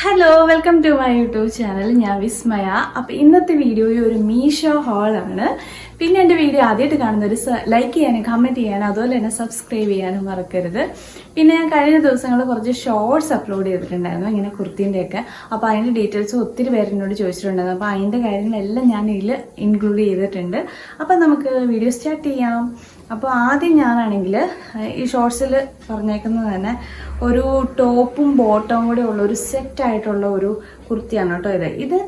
Hello, welcome to my YouTube channel. ഞാൻ വിസ്മയ. അപ്പോൾ ഇന്നത്തെ വീഡിയോയിൽ ഒരു മീഷോ ഹോളാണ്. പിന്നെ എൻ്റെ വീഡിയോ ആദ്യമായിട്ട് കാണുന്നവർ ലൈക്ക് ചെയ്യാനും കമൻറ്റ് ചെയ്യാനും അതുപോലെ തന്നെ സബ്സ്ക്രൈബ് ചെയ്യാനും മറക്കരുത്. പിന്നെ ഞാൻ കഴിഞ്ഞ ദിവസങ്ങളിൽ കുറച്ച് ഷോർട്സ് അപ്ലോഡ് ചെയ്തിട്ടുണ്ടായിരുന്നു, ഇങ്ങനെ കുർത്തീൻ്റെയൊക്കെ. അപ്പോൾ അതിൻ്റെ ഡീറ്റെയിൽസ് ഒത്തിരി പേര് എന്നോട് ചോദിച്ചിട്ടുണ്ടായിരുന്നു. അപ്പോൾ അതിൻ്റെ കാര്യങ്ങളെല്ലാം ഞാൻ ഇതിൽ ഇൻക്ലൂഡ് ചെയ്തിട്ടുണ്ട്. അപ്പോൾ നമുക്ക് വീഡിയോ സ്റ്റാർട്ട് ചെയ്യാം. അപ്പോൾ ആദ്യം ഞാനാണെങ്കിൽ ഈ ഷോർട്സിൽ പറഞ്ഞേക്കുന്നത് തന്നെ ഒരു ടോപ്പും ബോട്ടവും കൂടെ ഉള്ള ഒരു സെറ്റായിട്ടുള്ള ഒരു കുർത്തിയാണ് കേട്ടോ. ഇത്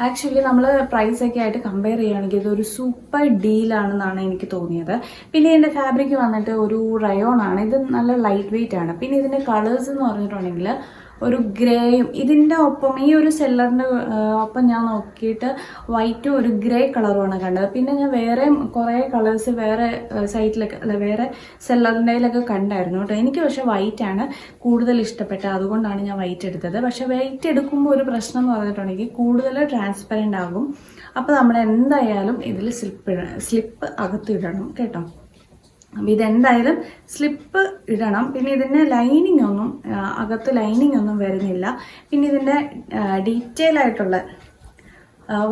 ആക്ച്വലി നമ്മൾ പ്രൈസൊക്കെ ആയിട്ട് കമ്പയർ ചെയ്യുകയാണെങ്കിൽ ഇതൊരു സൂപ്പർ ഡീലാണെന്നാണ് എനിക്ക് തോന്നിയത്. പിന്നെ ഇതിൻ്റെ ഫാബ്രിക് വന്നിട്ട് ഒരു റയോൺ ആണ്. ഇത് നല്ല ലൈറ്റ് വെയിറ്റ് ആണ്. പിന്നെ ഇതിൻ്റെ കളേഴ്സ് എന്ന് പറഞ്ഞിട്ടുണ്ടെങ്കിൽ ഒരു ഗ്രേയും ഇതിൻ്റെ ഒപ്പം ഈ ഒരു സെല്ലറിൻ്റെ ഒപ്പം ഞാൻ നോക്കിയിട്ട് വൈറ്റും ഒരു ഗ്രേ കളറുമാണ് കണ്ടത്. പിന്നെ ഞാൻ വേറെ കുറേ കളേഴ്സ് വേറെ സൈറ്റിലൊക്കെ അല്ല വേറെ സെല്ലറിൻ്റെയിലൊക്കെ കണ്ടായിരുന്നു കേട്ടോ. എനിക്ക് പക്ഷേ വൈറ്റാണ് കൂടുതൽ ഇഷ്ടപ്പെട്ടത്, അതുകൊണ്ടാണ് ഞാൻ വൈറ്റ് എടുത്തത്. പക്ഷേ വൈറ്റ് എടുക്കുമ്പോൾ ഒരു പ്രശ്നം എന്ന് പറഞ്ഞിട്ടുണ്ടെങ്കിൽ കൂടുതൽ ട്രാൻസ്പെറൻ്റ് ആകും. അപ്പോൾ നമ്മൾ എന്തായാലും ഇതിൽ സ്ലിപ്പ് അകത്തിടണം കേട്ടോ. അപ്പോൾ ഇതെന്തായാലും സ്ലിപ്പ് ഇടണം. പിന്നെ ഇതിൻ്റെ ലൈനിങ് ഒന്നും അകത്ത് ലൈനിങ് ഒന്നും വരുന്നില്ല. പിന്നെ ഇതിൻ്റെ ഡീറ്റെയിൽ ആയിട്ടുള്ള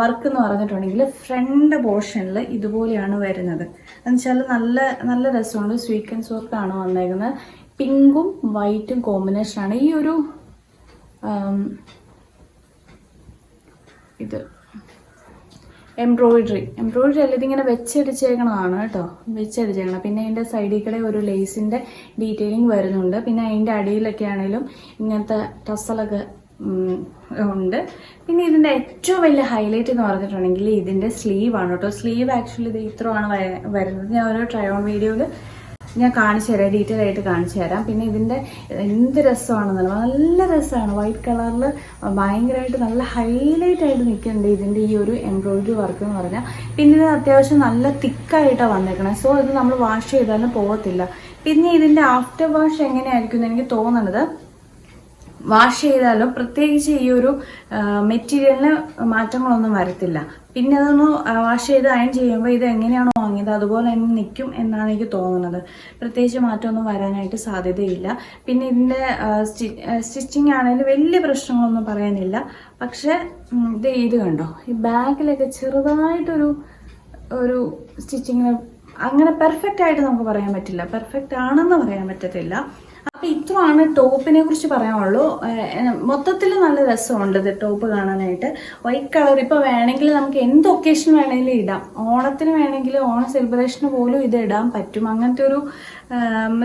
വർക്ക് എന്ന് പറഞ്ഞിട്ടുണ്ടെങ്കിൽ ഫ്രണ്ട് പോർഷനിൽ ഇതുപോലെയാണ് വരുന്നത്. എന്നുവെച്ചാൽ നല്ല നല്ല രസമുണ്ട്. സ്വീക്വൻസ് വർക്കാണ് വന്നേക്കുന്നത്. പിങ്കും വൈറ്റും കോമ്പിനേഷനാണ്. ഈ ഒരു ഇത് എംബ്രോയിഡറി അല്ല, ഇതിങ്ങനെ വെച്ചടിച്ചേക്കണതാണ് കേട്ടോ, വെച്ചടിച്ചേക്കണം. പിന്നെ അതിൻ്റെ സൈഡിൽ കൂടെ ഒരു ലേസിൻ്റെ ഡീറ്റെയിലിംഗ് വരുന്നുണ്ട്. പിന്നെ അതിൻ്റെ അടിയിലൊക്കെ ആണെങ്കിലും ഇങ്ങനത്തെ ടസലൊക്കെ ഉണ്ട്. പിന്നെ ഇതിൻ്റെ ഏറ്റവും വലിയ ഹൈലൈറ്റ് എന്ന് പറഞ്ഞിട്ടുണ്ടെങ്കിൽ ഇതിൻ്റെ സ്ലീവാണ് കേട്ടോ. സ്ലീവ് ആക്ച്വലി ഇത് ഇത്രയാണ് വരുന്നത്. ഞാൻ ഒരു ട്രൈ ഓൺ വീഡിയോയിൽ ഞാൻ കാണിച്ചു തരാം, ഡീറ്റെയിൽ ആയിട്ട് കാണിച്ചു തരാം. പിന്നെ ഇതിൻ്റെ എന്ത് രസമാണെന്നല്ല, നല്ല രസമാണ്. വൈറ്റ് കളറിൽ ഭയങ്കരമായിട്ട് നല്ല ഹൈലൈറ്റ് ആയിട്ട് നിൽക്കുന്നുണ്ട് ഇതിൻ്റെ ഈ ഒരു എംബ്രോയിഡറി വർക്ക് എന്ന് പറഞ്ഞാൽ. പിന്നെ ഇത് അത്യാവശ്യം നല്ല തിക്കായിട്ടാണ് വന്നേക്കണേ. സോ ഇത് നമ്മൾ വാഷ് ചെയ്താലും പോകത്തില്ല. പിന്നെ ഇതിൻ്റെ ആഫ്റ്റർ വാഷ് എങ്ങനെയായിരിക്കും എന്ന് എനിക്ക് തോന്നുന്നത്, വാഷ് ചെയ്താലും പ്രത്യേകിച്ച് ഈ ഒരു മെറ്റീരിയലിന് മാറ്റങ്ങളൊന്നും വരത്തില്ല. പിന്നെ അതൊന്ന് വാഷ് ചെയ്ത് അയൺ ചെയ്യുമ്പോൾ ഇത് എങ്ങനെയാണോ വാങ്ങിയത് അതുപോലെ തന്നെ നിൽക്കും എന്നാണ് എനിക്ക് തോന്നുന്നത്. പ്രത്യേകിച്ച് മാറ്റമൊന്നും വരാനായിട്ട് സാധ്യതയില്ല. പിന്നെ ഇതിൻ്റെ സ്റ്റിച്ചിങ് ആണെങ്കിലും വലിയ പ്രശ്നങ്ങളൊന്നും പറയാനില്ല. പക്ഷേ ഇത് കണ്ടോ, ഈ ബാക്കിലൊക്കെ ചെറുതായിട്ടൊരു സ്റ്റിച്ചിങ്ങിന് അങ്ങനെ പെർഫെക്റ്റ് ആയിട്ട് നമുക്ക് പറയാൻ പറ്റില്ല, പെർഫെക്റ്റ് ആണെന്ന് പറയാൻ പറ്റത്തില്ല. അപ്പോൾ ഇത്രയാണ് ടോപ്പിനെ കുറിച്ച് പറയാനുള്ളൂ. മൊത്തത്തിൽ നല്ല രസമുണ്ട് ഇത് ടോപ്പ് കാണാനായിട്ട്. വൈറ്റ് കളർ ഇപ്പോൾ വേണമെങ്കിൽ നമുക്ക് എന്ത് ഒക്കേഷൻ വേണമെങ്കിലും ഇടാം. ഓണത്തിന് വേണമെങ്കിൽ ഓണ സെലിബ്രേഷന് പോലും ഇത് ഇടാൻ പറ്റും. അങ്ങനത്തെ ഒരു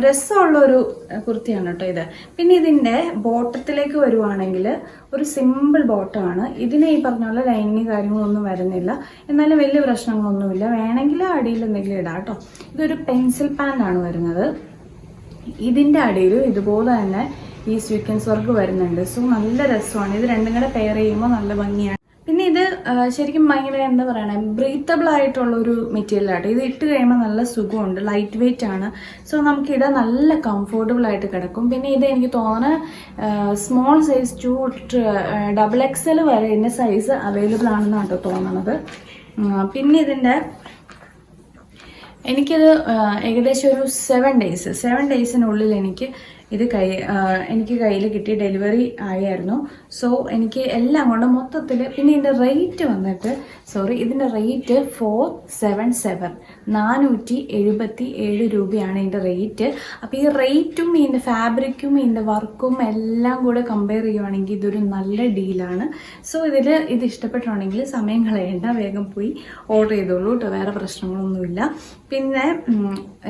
രസമുള്ളൊരു കുർത്തിയാണ് കേട്ടോ ഇത്. പിന്നെ ഇതിൻ്റെ ബോട്ടത്തിലേക്ക് വരുവാണെങ്കിൽ ഒരു സിമ്പിൾ ബോട്ടമാണ്. ഇതിന് ഈ പറഞ്ഞ പോലെ ലൈനിങ് കാര്യങ്ങളൊന്നും വരുന്നില്ല. എന്നാലും വലിയ പ്രശ്നങ്ങളൊന്നുമില്ല. വേണമെങ്കിൽ അടിയിൽ എന്തെങ്കിലും ഇടാം കേട്ടോ. ഇതൊരു പെൻസിൽ പാൻ്റാണ് വരുന്നത്. ഇതിൻ്റെ അടിയിൽ ഇതുപോലെ തന്നെ ഈ സ്വീക്വൻസ് വർക്ക് വരുന്നുണ്ട്. സോ നല്ല രസമാണ്. ഇത് രണ്ടും കൂടെ പെയർ ചെയ്യുമ്പോൾ നല്ല ഭംഗിയാണ്. പിന്നെ ഇത് ശരിക്കും ഭയങ്കര എന്താ പറയണേ, ബ്രീത്തബിൾ ആയിട്ടുള്ളൊരു മെറ്റീരിയലാട്ടോ. ഇത് ഇട്ട് കഴിയുമ്പോൾ നല്ല സുഖമുണ്ട്, ലൈറ്റ് വെയിറ്റ് ആണ്. സോ നമുക്കിത് നല്ല കംഫോർട്ടബിൾ ആയിട്ട് കിടക്കും. പിന്നെ ഇത് എനിക്ക് തോന്നുന്നത് സ്മോൾ സൈസ് ടു XXL വരെ ഇതിൻ്റെ സൈസ് അവൈലബിൾ ആണെന്നാണ് കേട്ടോ തോന്നുന്നത്. പിന്നെ ഇതിൻ്റെ എനിക്കിത് ഏകദേശം ഒരു 7 ഡേയ്സിനുള്ളിൽ എനിക്ക് കയ്യിൽ കിട്ടി, ഡെലിവറി ആയിരുന്നു. സോ എനിക്ക് എല്ലാം കൊണ്ട് മൊത്തത്തിൽ. പിന്നെ ഇതിൻ്റെ റേറ്റ് വന്നിട്ട് ഇതിൻ്റെ റേറ്റ് 477 477 രൂപയാണ് ഇതിൻ്റെ റേറ്റ്. അപ്പോൾ ഈ റേറ്റും ഇതിൻ്റെ ഫാബ്രിക്കും ഇതിൻ്റെ വർക്കും എല്ലാം കൂടെ കമ്പയർ ചെയ്യുവാണെങ്കിൽ ഇതൊരു നല്ല ഡീലാണ്. സോ ഇത് ഇഷ്ടപ്പെട്ടിട്ടുണ്ടെങ്കിൽ സമയം കളയേണ്ട, വേഗം പോയി ഓർഡർ ചെയ്തോളൂ കേട്ടോ. വേറെ പ്രശ്നങ്ങളൊന്നുമില്ല. പിന്നെ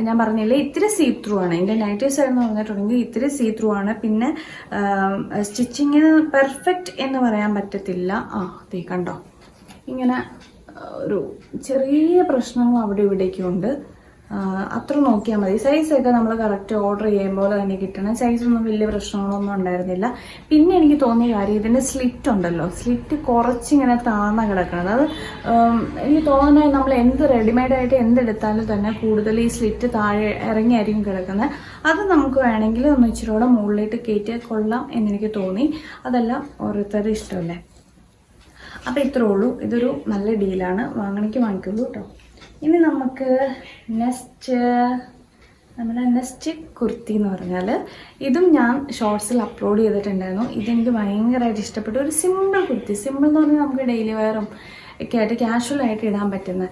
ഞാൻ പറഞ്ഞില്ലേ, ഇത്തിരി സീ ത്രൂ ആണ് ഇതിൻ്റെ നൈറ്റ് സൈഡ് എന്ന് പറഞ്ഞിട്ടുണ്ടെങ്കിൽ, ഇത്തിരി സീ ത്രൂ ആണ്. പിന്നെ സ്റ്റിച്ചിങ്ങിന് പെർഫെക്റ്റ് എന്ന് പറയാൻ പറ്റത്തില്ല. കണ്ടോ, ഇങ്ങനെ ഒരു ചെറിയ പ്രശ്നങ്ങൾ അവിടെ ഇവിടേക്കും ഉണ്ട്. അത്ര നോക്കിയാൽ മതി. സൈസൊക്കെ നമ്മൾ കറക്റ്റ് ഓർഡർ ചെയ്യുമ്പോൾ തന്നെ കിട്ടണം. സൈസൊന്നും വലിയ പ്രശ്നങ്ങളൊന്നും ഉണ്ടായിരുന്നില്ല. പിന്നെ എനിക്ക് തോന്നിയ കാര്യം, ഇതിൻ്റെ സ്ലിറ്റ് ഉണ്ടല്ലോ, സ്ലിറ്റ് കുറച്ചിങ്ങനെ താഴ്ന്ന കിടക്കുന്നത്. അത് എനിക്ക് തോന്നുന്നത് നമ്മൾ റെഡിമെയ്ഡായിട്ട് എന്തെടുത്താലും തന്നെ കൂടുതൽ ഈ സ്ലിറ്റ് താഴെ ഇറങ്ങിയായിരിക്കും കിടക്കുന്നത്. അത് നമുക്ക് വേണമെങ്കിൽ ഒന്ന് ഇച്ചിരി കൂടെ മുകളിലേക്ക് കയറ്റിയാൽ കൊള്ളാം എന്നെനിക്ക് തോന്നി. അതെല്ലാം ഓരോരുത്തരുടെ ഇഷ്ടമല്ലേ. അപ്പോൾ ഇത്രേ ഉള്ളൂ. ഇതൊരു നല്ല ഡീലാണ്. വാങ്ങിക്കുള്ളൂ കേട്ടോ. ഇനി നമുക്ക് നെക്സ്റ്റ് നമ്മുടെ നെക്സ്റ്റ് കുർത്തി എന്ന് പറഞ്ഞാൽ ഇതും ഞാൻ ഷോർട്സിൽ അപ്ലോഡ് ചെയ്തിട്ടുണ്ടായിരുന്നു. ഇതെനിക്ക് ഭയങ്കരമായിട്ട് ഇഷ്ടപ്പെട്ടു. ഒരു സിമ്പിൾ കുർത്തി. സിമ്പിൾ എന്ന് പറഞ്ഞാൽ നമുക്ക് ഡെയിലി വെയറും ഒക്കെ ആയിട്ട് കാഷ്വലായിട്ട് ഇടാൻ പറ്റുന്ന,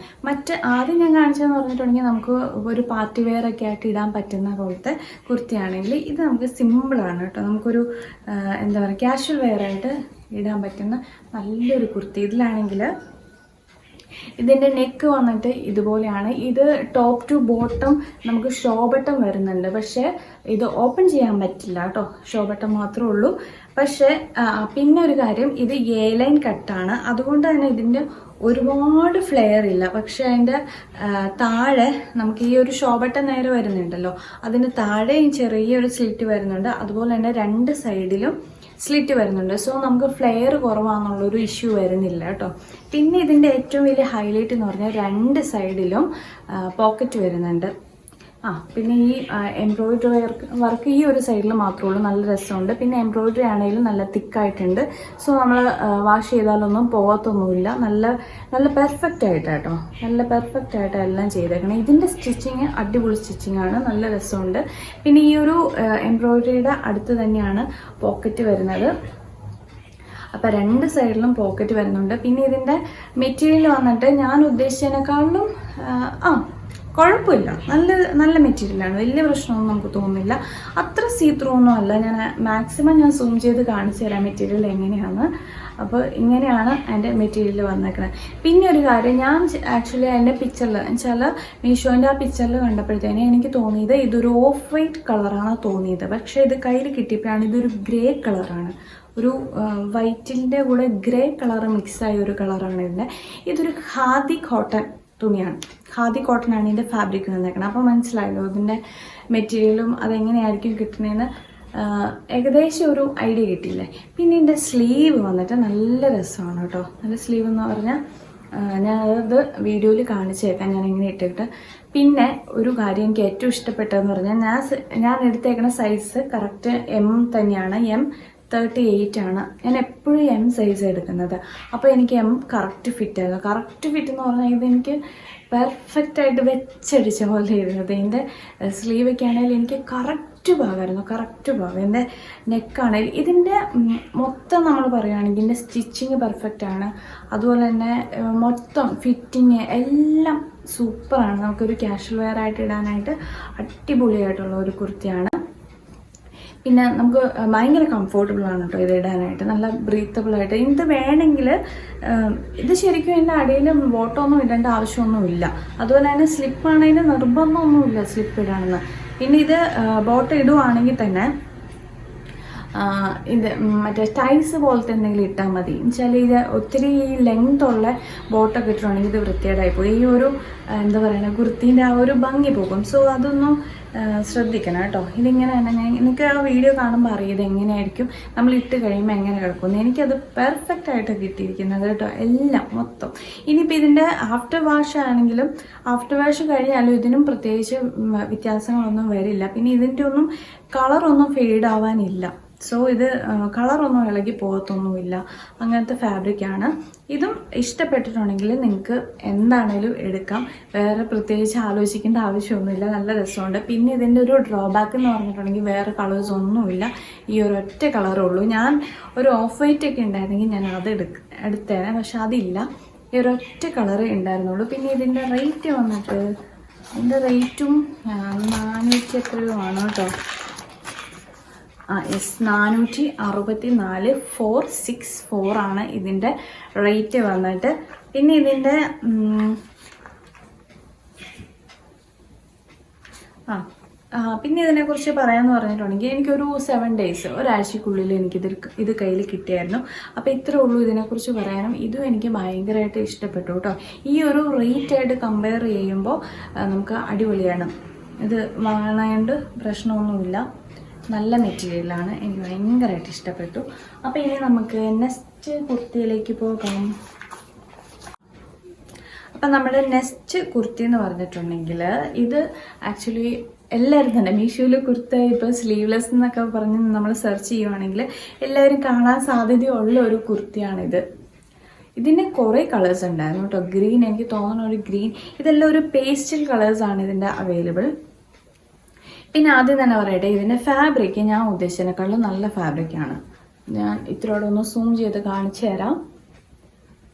ആദ്യം ഞാൻ കാണിച്ചതെന്ന് പറഞ്ഞിട്ടുണ്ടെങ്കിൽ നമുക്ക് ഒരു പാർട്ടി വെയർ ഒക്കെ ആയിട്ട് ഇടാൻ പറ്റുന്ന പോലത്തെ കുർത്തിയാണെങ്കിൽ ഇത് നമുക്ക് സിമ്പിളാണ് കേട്ടോ. നമുക്കൊരു എന്താ പറയുക, കാഷ്വൽ വെയറായിട്ട് ഇടാൻ പറ്റുന്ന നല്ലൊരു കുർത്തി. ഇതിലാണെങ്കിൽ ഇതിൻ്റെ നെക്ക് വന്നിട്ട് ഇതുപോലെയാണ്. ഇത് ടോപ്പ് ടു ബോട്ടം നമുക്ക് ഷോ ബട്ടൺ വരുന്നുണ്ട്. പക്ഷേ ഇത് ഓപ്പൺ ചെയ്യാൻ പറ്റില്ല കേട്ടോ, ഷോ ബട്ടൺ മാത്രമേ ഉള്ളൂ. പക്ഷേ പിന്നെ ഒരു കാര്യം, ഇത് എ ലൈൻ കട്ടാണ്. അതുകൊണ്ട് തന്നെ ഇതിൻ്റെ ഒരുപാട് ഫ്ലെയർ ഇല്ല. പക്ഷേ അതിൻ്റെ താഴെ നമുക്ക് ഈ ഒരു ഷോ ബട്ടൺ നേരെ വരുന്നുണ്ടല്ലോ, അതിന് താഴെയും ചെറിയൊരു സ്ലിറ്റ് വരുന്നുണ്ട്. അതുപോലെ തന്നെ രണ്ട് സൈഡിലും സ്ലിറ്റ് വരുന്നുണ്ട്. സോ നമുക്ക് ഫ്ലെയർ കുറവാണെന്നുള്ളൊരു ഇഷ്യൂ വരുന്നില്ല കേട്ടോ. പിന്നെ ഇതിൻ്റെ ഏറ്റവും വലിയ ഹൈലൈറ്റ് എന്ന് പറഞ്ഞാൽ രണ്ട് സൈഡിലും പോക്കറ്റ് വരുന്നുണ്ട്. പിന്നെ ഈ എംബ്രോയിഡറി വർക്ക് ഈ ഒരു സൈഡിൽ മാത്രമേ ഉള്ളൂ. നല്ല രസമുണ്ട്. പിന്നെ എംബ്രോയിഡറി ആണെങ്കിലും നല്ല തിക്കായിട്ടുണ്ട്. സോ നമ്മൾ വാഷ് ചെയ്താലൊന്നും പോകത്തൊന്നുമില്ല. നല്ല പെർഫെക്റ്റ് ആയിട്ടാട്ടോ, നല്ല പെർഫെക്റ്റ് ആയിട്ട് എല്ലാം ചെയ്തേക്കണം. ഇതിൻ്റെ സ്റ്റിച്ചിങ് അടിപൊളി സ്റ്റിച്ചിങ് ആണ്, നല്ല രസമുണ്ട്. പിന്നെ ഈ ഒരു എംബ്രോയിഡറിയുടെ അടുത്ത് തന്നെയാണ് പോക്കറ്റ് വരുന്നത്. അപ്പം രണ്ട് സൈഡിലും പോക്കറ്റ് വരുന്നുണ്ട്. പിന്നെ ഇതിൻ്റെ മെറ്റീരിയൽ വന്നിട്ട് ഞാൻ ഉദ്ദേശിച്ചതിനേക്കാളും കുഴപ്പമില്ല, നല്ല മെറ്റീരിയലാണ്. വലിയ പ്രശ്നമൊന്നും നമുക്ക് തോന്നുന്നില്ല. അത്ര സീത്രൂ ഒന്നും അല്ല. മാക്സിമം ഞാൻ സൂം ചെയ്ത് കാണിച്ചു തരാം മെറ്റീരിയൽ എങ്ങനെയാണ്. അപ്പോൾ ഇങ്ങനെയാണ് അതിൻ്റെ മെറ്റീരിയൽ വന്നേക്കുന്നത്. പിന്നെ ഒരു കാര്യം, ഞാൻ ആക്ച്വലി അതിൻ്റെ പിക്ചറിൽ വെച്ചാൽ മീഷോൻ്റെ ആ പിക്ചറിൽ കണ്ടപ്പോഴത്തേനും എനിക്ക് തോന്നിയത് ഇതൊരു ഓഫ് വൈറ്റ് കളറാണ് തോന്നിയത്. പക്ഷേ ഇത് കയ്യിൽ കിട്ടിയപ്പോഴാണ് ഇതൊരു ഗ്രേ കളറാണ്. ഒരു വൈറ്റിൻ്റെ കൂടെ ഗ്രേ കളർ മിക്സായ ഒരു കളറാണ് ഇതിൻ്റെ. ഇതൊരു ഖാദി കോട്ടൺ തുണിയാണ്. ഖാദി കോട്ടൺ ആണ് ഇതിൻ്റെ ഫാബ്രിക് വന്നേക്കണം. അപ്പോൾ മനസ്സിലായല്ലോ ഇതിൻ്റെ മെറ്റീരിയലും അതെങ്ങനെയായിരിക്കും കിട്ടുന്നതെന്ന് ഏകദേശം ഒരു ഐഡിയ കിട്ടിയില്ലേ. പിന്നെ ഇതിൻ്റെ സ്ലീവ് വന്നിട്ട് നല്ല രസമാണ് കേട്ടോ. നല്ല സ്ലീവ് എന്ന് പറഞ്ഞാൽ ഞാനത് വീഡിയോയിൽ കാണിച്ചേക്കാം ഞാൻ എങ്ങനെ ഇട്ടിട്ട്. പിന്നെ ഒരു കാര്യം എനിക്ക് ഏറ്റവും ഇഷ്ടപ്പെട്ടതെന്ന് പറഞ്ഞാൽ ഞാൻ എടുത്തേക്കുന്ന സൈസ് കറക്റ്റ് എം തന്നെയാണ്. M38 ആണ്. ഞാൻ എപ്പോഴും എം സൈസ് എടുക്കുന്നത്. അപ്പോൾ എനിക്ക് എം കറക്റ്റ് ഫിറ്റ് ആയിരുന്നു. കറക്റ്റ് ഫിറ്റ് എന്ന് പറഞ്ഞാൽ ഇതെനിക്ക് പെർഫെക്റ്റായിട്ട് വെച്ചടിച്ച പോലെ ഇരുന്നത്. ഇതിൻ്റെ സ്ലീവൊക്കെ ആണെങ്കിൽ എനിക്ക് കറക്റ്റ് ഭാഗമായിരുന്നു, കറക്റ്റ് ഭാഗം. എൻ്റെ നെക്കാണെങ്കിൽ ഇതിൻ്റെ മൊത്തം നമ്മൾ പറയുകയാണെങ്കിൽ ഇതിൻ്റെ സ്റ്റിച്ചിങ് പെർഫെക്റ്റാണ്. അതുപോലെ തന്നെ മൊത്തം ഫിറ്റിങ് എല്ലാം സൂപ്പറാണ്. നമുക്കൊരു കാഷ്വൽ വെയർ ആയിട്ട് ഇടാനായിട്ട് അടിപൊളിയായിട്ടുള്ള ഒരു കുർത്തിയാണ്. പിന്നെ നമുക്ക് ഭയങ്കര കംഫോർട്ടബിളാണ് കേട്ടോ ഇത് ഇടാനായിട്ട്, നല്ല ബ്രീത്തബിളായിട്ട്. ഇത് വേണമെങ്കിൽ ഇത് ശരിക്കും എൻ്റെ അടിയിൽ ബോട്ടമൊന്നും ഇടേണ്ട ആവശ്യമൊന്നുമില്ല. അതുപോലെ തന്നെ സ്ലിപ്പാണെങ്കിൽ നിർബന്ധമൊന്നുമില്ല സ്ലിപ്പ് ഇടാണെന്ന്. പിന്നെ ഇത് ബോട്ടം ഇടുവാണെങ്കിൽ തന്നെ ഇത് മറ്റേ ടൈസ് പോലത്തെ എന്തെങ്കിലും ഇട്ടാൽ മതി. എന്നുവെച്ചാൽ ഇത് ഒത്തിരി ലെങ്ത് ഉള്ള ബോട്ടൊക്കെ ഇട്ടിട്ടുണ്ടെങ്കിൽ ഇത് വൃത്തികേടായിപ്പോയി. ഈ ഒരു എന്താ പറയുക കുർത്തീൻ്റെ ആ ഒരു ഭംഗി പോകും. സോ അതൊന്നും ശ്രദ്ധിക്കണം കേട്ടോ. ഇതിങ്ങനെ തന്നെ എനിക്ക് ആ വീഡിയോ കാണുമ്പോൾ അറിയാം ഇത് എങ്ങനെയായിരിക്കും നമ്മൾ ഇട്ട് കഴിയുമ്പോൾ എങ്ങനെ കിടക്കുന്നു. എനിക്കത് പെർഫെക്റ്റ് ആയിട്ട് കിട്ടിയിരിക്കുന്നത് കേട്ടോ, എല്ലാം മൊത്തം. ഇനിയിപ്പോൾ ഇതിൻ്റെ ആഫ്റ്റർ വാഷ് ആണെങ്കിലും ആഫ്റ്റർ വാഷ് കഴിഞ്ഞാലും ഇതിനും പ്രത്യേകിച്ച് വ്യത്യാസങ്ങളൊന്നും വരില്ല. പിന്നെ ഇതിൻ്റെ ഒന്നും കളറൊന്നും ഫെയ്ഡ് ആവാനില്ല. സോ ഇത് കളറൊന്നും ഇളകി പോകത്തൊന്നുമില്ല, അങ്ങനത്തെ ഫാബ്രിക്കാണ്. ഇതും ഇഷ്ടപ്പെട്ടിട്ടുണ്ടെങ്കിൽ നിങ്ങൾക്ക് എന്താണേലും എടുക്കാം. വേറെ പ്രത്യേകിച്ച് ആലോചിക്കേണ്ട ആവശ്യമൊന്നുമില്ല. നല്ല രസമുണ്ട്. പിന്നെ ഇതിൻ്റെ ഒരു ഡ്രോബാക്ക് എന്ന് പറഞ്ഞിട്ടുണ്ടെങ്കിൽ വേറെ കളേഴ്സ് ഒന്നുമില്ല, ഈ ഒരു ഒറ്റ കളറേ ഉള്ളൂ. ഞാൻ ഒരു ഓഫ് വൈറ്റ് ഒക്കെ ഉണ്ടായിരുന്നെങ്കിൽ ഞാൻ അത് എടുത്തേനെ, പക്ഷെ അതില്ല, ഈ ഒരൊറ്റ കളറേ ഉണ്ടായിരുന്നുള്ളൂ. പിന്നെ ഇതിൻ്റെ റേറ്റ് വന്നിട്ട് ഇതിൻ്റെ റേറ്റും 400 എത്രയുമാണ് കേട്ടോ. 464 464 ആണ് ഇതിൻ്റെ റേറ്റ് വന്നിട്ട്. പിന്നെ ഇതിൻ്റെ പിന്നെ ഇതിനെക്കുറിച്ച് പറയാമെന്ന് പറഞ്ഞിട്ടുണ്ടെങ്കിൽ എനിക്കൊരു 7 days ഒരാഴ്ചക്കുള്ളിൽ ഇത് കയ്യിൽ കിട്ടിയായിരുന്നു. അപ്പോൾ ഇത്രേ ഉള്ളൂ ഇതിനെക്കുറിച്ച് പറയാനും. ഇതും എനിക്ക് ഭയങ്കരമായിട്ട് ഇഷ്ടപ്പെട്ടു കേട്ടോ. ഈ ഒരു റേറ്റായിട്ട് കമ്പയർ ചെയ്യുമ്പോൾ നമുക്ക് അടിപൊളിയാണ്. ഇത് വാങ്ങാനായിട്ട് പ്രശ്നമൊന്നുമില്ല, നല്ല മെറ്റീരിയലാണ്, എനിക്ക് ഭയങ്കരമായിട്ട് ഇഷ്ടപ്പെട്ടു. അപ്പോൾ ഇനി നമുക്ക് നെക്സ്റ്റ് കുർത്തിയിലേക്ക് പോകാം. അപ്പം നമ്മുടെ നെക്സ്റ്റ് കുർത്തി എന്ന് പറഞ്ഞിട്ടുണ്ടെങ്കിൽ ഇത് ആക്ച്വലി എല്ലാവരും തന്നെ മീഷോയിൽ കുർത്ത ഇപ്പോൾ സ്ലീവ്ലെസ് എന്നൊക്കെ പറഞ്ഞ് നമ്മൾ സെർച്ച് ചെയ്യുവാണെങ്കിൽ എല്ലാവരും കാണാൻ സാധ്യതയുള്ള ഒരു കുർത്തിയാണിത്. ഇതിൻ്റെ കുറേ കളേഴ്സ് ഉണ്ടായിരുന്നു കേട്ടോ. ഗ്രീൻ, എനിക്ക് തോന്നുന്ന ഒരു ഗ്രീൻ, ഇതെല്ലാം ഒരു പേസ്റ്റൽ കളേഴ്സാണ് ഇതിൻ്റെ അവൈലബിൾ. പിന്നെ ആദ്യം തന്നെ പറയട്ടെ, ഇതിൻ്റെ ഫാബ്രിക് ഞാൻ ഉദ്ദേശിച്ചതിനേക്കാളും നല്ല ഫാബ്രിക്കാണ്. ഞാൻ ഇത്രയോടെ ഒന്ന് സൂം ചെയ്ത് കാണിച്ചു തരാം.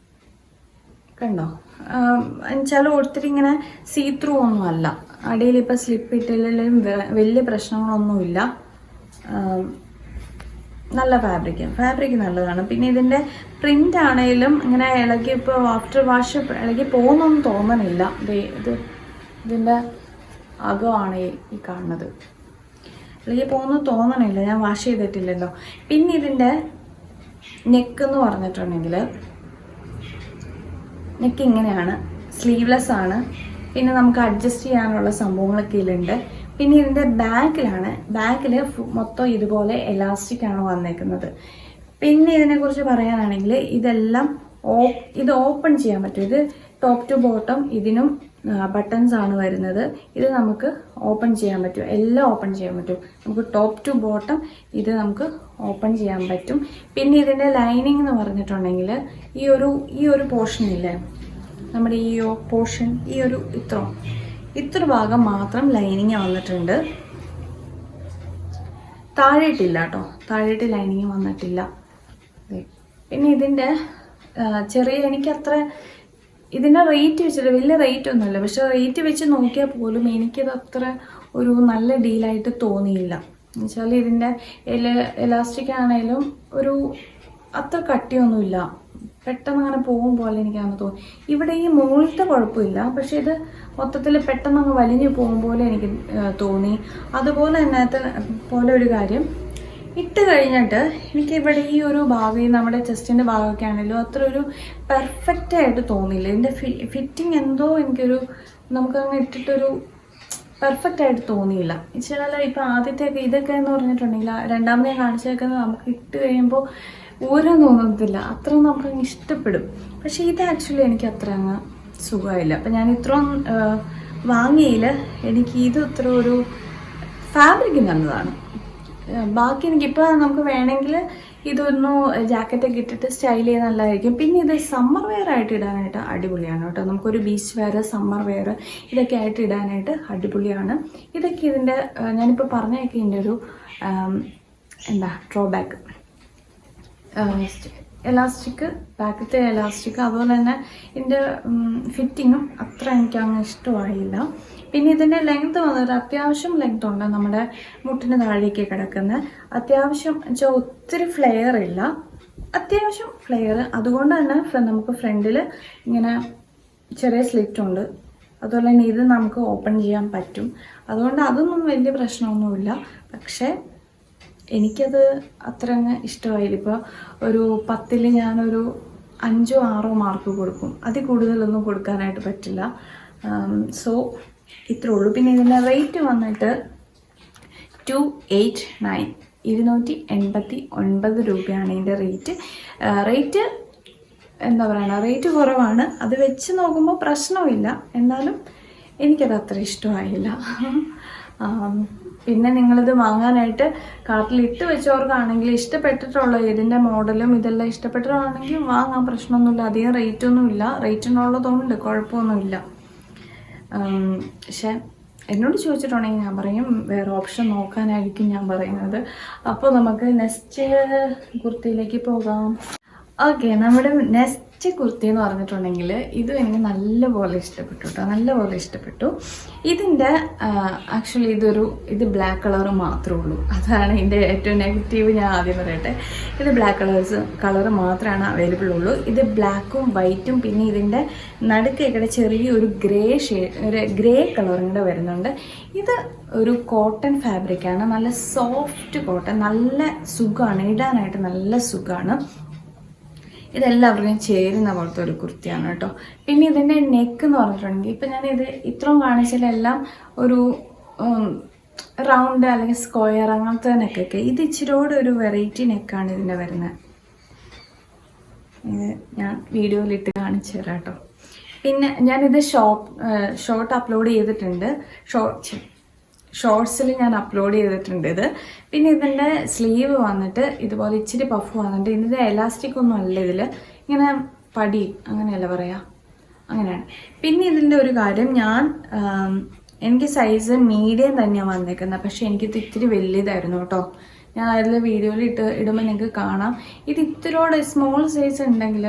കണ്ടോ, എന്നുവെച്ചാൽ ഒത്തിരി ഇങ്ങനെ സീ ത്രൂ ഒന്നും അല്ല. അടിയിൽ ഇപ്പോൾ സ്ലിപ്പ് ഇട്ടില്ലെങ്കിലും വലിയ പ്രശ്നങ്ങളൊന്നുമില്ല. നല്ല ഫാബ്രിക് നല്ലതാണ്. പിന്നെ ഇതിൻ്റെ പ്രിൻ്റ് ആണെങ്കിലും ഇങ്ങനെ ഇളകി, ഇപ്പോൾ ആഫ്റ്റർ വാഷ് ഇളകി പോകുന്നൊന്നും തോന്നണില്ല. ഇതിൻ്റെ അകമാണ് ഈ കാണുന്നത്. ഇളകി പോകുന്നു തോന്നണില്ല, ഞാൻ വാഷ് ചെയ്തിട്ടില്ലല്ലോ. പിന്നെ ഇതിൻ്റെ നെക്ക് എന്ന് പറഞ്ഞിട്ടുണ്ടെങ്കിൽ നെക്ക് ഇങ്ങനെയാണ്, സ്ലീവ്ലെസ് ആണ്. പിന്നെ നമുക്ക് അഡ്ജസ്റ്റ് ചെയ്യാനുള്ള സംഭവങ്ങളൊക്കെ ഇതിലുണ്ട്. പിന്നെ ഇതിൻ്റെ ബാക്കിൽ മൊത്തം ഇതുപോലെ എലാസ്റ്റിക് ആണ് വന്നേക്കുന്നത്. പിന്നെ ഇതിനെക്കുറിച്ച് പറയാനാണെങ്കിൽ ഇത് ഓപ്പൺ ചെയ്യാൻ പറ്റും. ഇത് ടോപ്പ് ടു ബോട്ടം ഇതിനും ബട്ടൺസ് ആണ് വരുന്നത്. ഇത് നമുക്ക് ഓപ്പൺ ചെയ്യാൻ പറ്റും, എല്ലാം ഓപ്പൺ ചെയ്യാൻ പറ്റും. നമുക്ക് ടോപ്പ് ടു ബോട്ടം ഇത് നമുക്ക് ഓപ്പൺ ചെയ്യാൻ പറ്റും. പിന്നെ ഇതിൻ്റെ ലൈനിങ് എന്ന് പറഞ്ഞിട്ടുണ്ടെങ്കിൽ ഈ ഒരു പോർഷൻ ഇല്ലേ, നമ്മുടെ ഈ പോർഷൻ, ഇത്ര ഭാഗം മാത്രം ലൈനിങ് വന്നിട്ടുണ്ട്. താഴേട്ടില്ല കേട്ടോ, താഴേട്ട് ലൈനിങ് വന്നിട്ടില്ല. പിന്നെ ഇതിൻ്റെ എനിക്കത്ര ഇതിൻ്റെ റേറ്റ് വെച്ചിട്ട് വലിയ റേറ്റ് ഒന്നുമില്ല, പക്ഷെ റേറ്റ് വെച്ച് നോക്കിയാൽ പോലും എനിക്കത് അത്ര ഒരു നല്ല ഡീലായിട്ട് തോന്നിയില്ല. എന്നുവെച്ചാൽ ഇതിൻ്റെ എലാസ്റ്റിക് ആണെങ്കിലും അത്ര കട്ടിയൊന്നുമില്ല, പെട്ടെന്ന് അങ്ങനെ പോകും പോലെ എനിക്കങ്ങനെ തോന്നി. ഇവിടെ ഈ മുകളിലത്തെ കുഴപ്പമില്ല, പക്ഷെ ഇത് മൊത്തത്തിൽ പെട്ടെന്ന് അങ്ങ് വലിഞ്ഞു പോകും പോലെ എനിക്ക് തോന്നി. അതുപോലെ തന്നെ ഒരു കാര്യം, ഇട്ട് കഴിഞ്ഞിട്ട് എനിക്കിവിടെ ഈ ഒരു ഭാഗം, നമ്മുടെ ചെസ്റ്റിൻ്റെ ഭാഗമൊക്കെ ആണെങ്കിലും അത്ര ഒരു പെർഫെക്റ്റ് ആയിട്ട് തോന്നിയില്ല. ഇതിൻ്റെ ഫിറ്റിംഗ് എന്തോ നമുക്കങ്ങ് ഇട്ടിട്ടൊരു പെർഫെക്റ്റ് ആയിട്ട് തോന്നിയില്ല. ചില ഇപ്പോൾ ആദ്യത്തെയൊക്കെ ഇതൊക്കെ എന്ന് പറഞ്ഞിട്ടുണ്ടെങ്കിൽ രണ്ടാമതേ കാണിച്ചേക്കുന്നത് നമുക്ക് ഇട്ട് കഴിയുമ്പോൾ ഊരാൻ തോന്നത്തില്ല, അത്ര നമുക്കങ്ങ് ഇഷ്ടപ്പെടും. പക്ഷേ ഇത് ആക്ച്വലി എനിക്ക് അത്ര അങ്ങ് സുഖമായില്ല. അപ്പം ഞാൻ ഇത്രയും വാങ്ങിയതിൽ എനിക്ക് ഇത് ഇത്ര ഒരു ഫാബ്രിക് നല്ലതാണ്. ബാക്കി എനിക്കിപ്പോൾ നമുക്ക് വേണമെങ്കിൽ ഇതൊന്ന് ജാക്കറ്റൊക്കെ ഇട്ടിട്ട് സ്റ്റൈൽ ചെയ്ത് നല്ലതായിരിക്കും. പിന്നെ ഇത് സമ്മർ വെയർ ആയിട്ട് ഇടാനായിട്ട് അടിപൊളിയാണ് കേട്ടോ. നമുക്കൊരു ബീച്ച് വെയർ, സമ്മർ വെയർ ഇതൊക്കെ ആയിട്ട് ഇടാനായിട്ട് അടിപൊളിയാണ്. ഇതൊക്കെ ഇതിൻ്റെ ഞാനിപ്പോൾ പറഞ്ഞതൊക്കെ ഇതിൻ്റെ ഒരു ഡ്രോബാക്ക്. എലാസ്റ്റിക്, ബാക്കത്തെ എലാസ്റ്റിക്, അതുപോലെ തന്നെ ഇതിൻ്റെ ഫിറ്റിങ്ങും അത്ര എനിക്ക് അങ്ങ് ഇഷ്ടമായില്ല. പിന്നെ ഇതിൻ്റെ ലെങ്ത് വന്നിട്ട് അത്യാവശ്യം ലെങ്ത് ഉണ്ട്, നമ്മുടെ മുട്ടിന് താഴേക്ക് കിടക്കുന്ന അത്യാവശ്യം വെച്ചാൽ ഒത്തിരി ഫ്ലെയർ ഇല്ല, അത്യാവശ്യം ഫ്ലെയർ. അതുകൊണ്ട് തന്നെ നമുക്ക് ഫ്രണ്ടിൽ ഇങ്ങനെ ചെറിയ സ്ലിറ്റ് ഉണ്ട്. അതുപോലെ തന്നെ ഇത് നമുക്ക് ഓപ്പൺ ചെയ്യാൻ പറ്റും. അതുകൊണ്ട് അതൊന്നും വലിയ പ്രശ്നമൊന്നുമില്ല. പക്ഷേ എനിക്കത് അത്ര അങ്ങ് ഇഷ്ടമായില്ല. ഇപ്പോൾ ഒരു 10ൽ ഞാനൊരു 5 or 6 മാർക്ക് കൊടുക്കും, അതിൽ കൂടുതലൊന്നും കൊടുക്കാനായിട്ട് പറ്റില്ല. സോ ഇത്രേ ഉള്ളൂ. പിന്നെ ഇതിൻ്റെ റേറ്റ് വന്നിട്ട് 289, 289 രൂപയാണ് ഇതിൻ്റെ റേറ്റ്. എന്താ പറയുക, റേറ്റ് കുറവാണ്. അത് വെച്ച് നോക്കുമ്പോൾ പ്രശ്നമില്ല, എന്നാലും എനിക്കത് അത്ര ഇഷ്ടമായില്ല. പിന്നെ നിങ്ങളിത് വാങ്ങാനായിട്ട് കാർട്ടിൽ ഇട്ട് വെച്ചവർക്കാണെങ്കിൽ ഇഷ്ടപ്പെട്ടിട്ടുള്ള ഇതിൻ്റെ മോഡലും ഇതെല്ലാം ഇഷ്ടപ്പെട്ടിട്ടാണെങ്കിൽ വാങ്ങാൻ പ്രശ്നമൊന്നുമില്ല. അധികം റേറ്റൊന്നുമില്ല, റേറ്റിനുള്ളതുകൊണ്ട് കുഴപ്പമൊന്നുമില്ല. പക്ഷേ എന്നോട് ചോദിച്ചിട്ടുണ്ടെങ്കിൽ ഞാൻ പറയും വേറെ ഓപ്ഷൻ നോക്കാനായിരിക്കും ഞാൻ പറയുന്നത്. അപ്പോൾ നമുക്ക് നെക്സ്റ്റ് കുർത്തിയിലേക്ക് പോകാം. ഓക്കെ, നമ്മുടെ നെക്സ്റ്റ് കുർത്തി എന്ന് പറഞ്ഞിട്ടുണ്ടെങ്കിൽ ഇതും എനിക്ക് നല്ലപോലെ ഇഷ്ടപ്പെട്ടു കേട്ടോ, നല്ലപോലെ ഇഷ്ടപ്പെട്ടു. ഇതിൻ്റെ ആക്ച്വലി ഇത് ബ്ലാക്ക് കളർ മാത്രമേ ഉള്ളൂ. അതാണ് ഇതിൻ്റെ ഏറ്റവും നെഗറ്റീവ്. ഞാൻ ആദ്യം പറയട്ടെ, ഇത് ബ്ലാക്ക് കളർ മാത്രമാണ് അവൈലബിൾ ഉള്ളൂ. ഇത് ബ്ലാക്കും വൈറ്റും പിന്നെ ഇതിൻ്റെ നടുക്കേക്കടെ ചെറിയൊരു ഗ്രേ കളറും കൂടെ വരുന്നുണ്ട്. ഇത് ഒരു കോട്ടൺ ഫാബ്രിക്കാണ്, നല്ല സോഫ്റ്റ് കോട്ടൺ, നല്ല സുഖമാണ് ഇടാനായിട്ട്, നല്ല സുഖമാണ്. ഇതെല്ലാവർക്കും ചേരുന്ന പോലത്തെ ഒരു കുർത്തിയാണ് കേട്ടോ. പിന്നെ ഇതിൻ്റെ നെക്ക് എന്ന് പറഞ്ഞിട്ടുണ്ടെങ്കിൽ ഇപ്പം ഞാനിത് ഇത്രയും കാണിച്ചാലെല്ലാം ഒരു റൗണ്ട് അല്ലെങ്കിൽ സ്ക്വയർ അങ്ങനത്തെ നെക്കൊക്കെ. ഇത് ഇച്ചിരിയോടെ ഒരു വെറൈറ്റി നെക്കാണ് ഇതിൻ്റെ വരുന്നത്. ഇത് ഞാൻ വീഡിയോയിലിട്ട് കാണിച്ചു തരാം കേട്ടോ. പിന്നെ ഞാനിത് ഷോർട്ട് അപ്ലോഡ് ചെയ്തിട്ടുണ്ട്, ഷോർട്സിൽ ഞാൻ അപ്ലോഡ് ചെയ്തിട്ടുണ്ട് ഇത്. പിന്നെ ഇതിൻ്റെ സ്ലീവ് വന്നിട്ട് ഇതുപോലെ ഇച്ചിരി പഫ് വന്നിട്ട്, ഇതിൻ്റെ എലാസ്റ്റിക് ഒന്നും അല്ല, ഇതിൽ ഇങ്ങനെ പടി അങ്ങനെയല്ല പറയാ, അങ്ങനെയാണ്. പിന്നെ ഇതിൻ്റെ ഒരു കാര്യം, ഞാൻ എനിക്ക് സൈസ് മീഡിയം തന്നെയാണ് വന്നേക്കുന്നത്. പക്ഷെ എനിക്കിത് ഇത്തിരി വലിയതായിരുന്നു കേട്ടോ. ഞാൻ അതിൽ വീഡിയോയിൽ ഇടുമ്പോൾ നിങ്ങൾക്ക് കാണാം. ഇത് ഇത്തിരിയോടെ സ്മോൾ സൈസ് ഉണ്ടെങ്കിൽ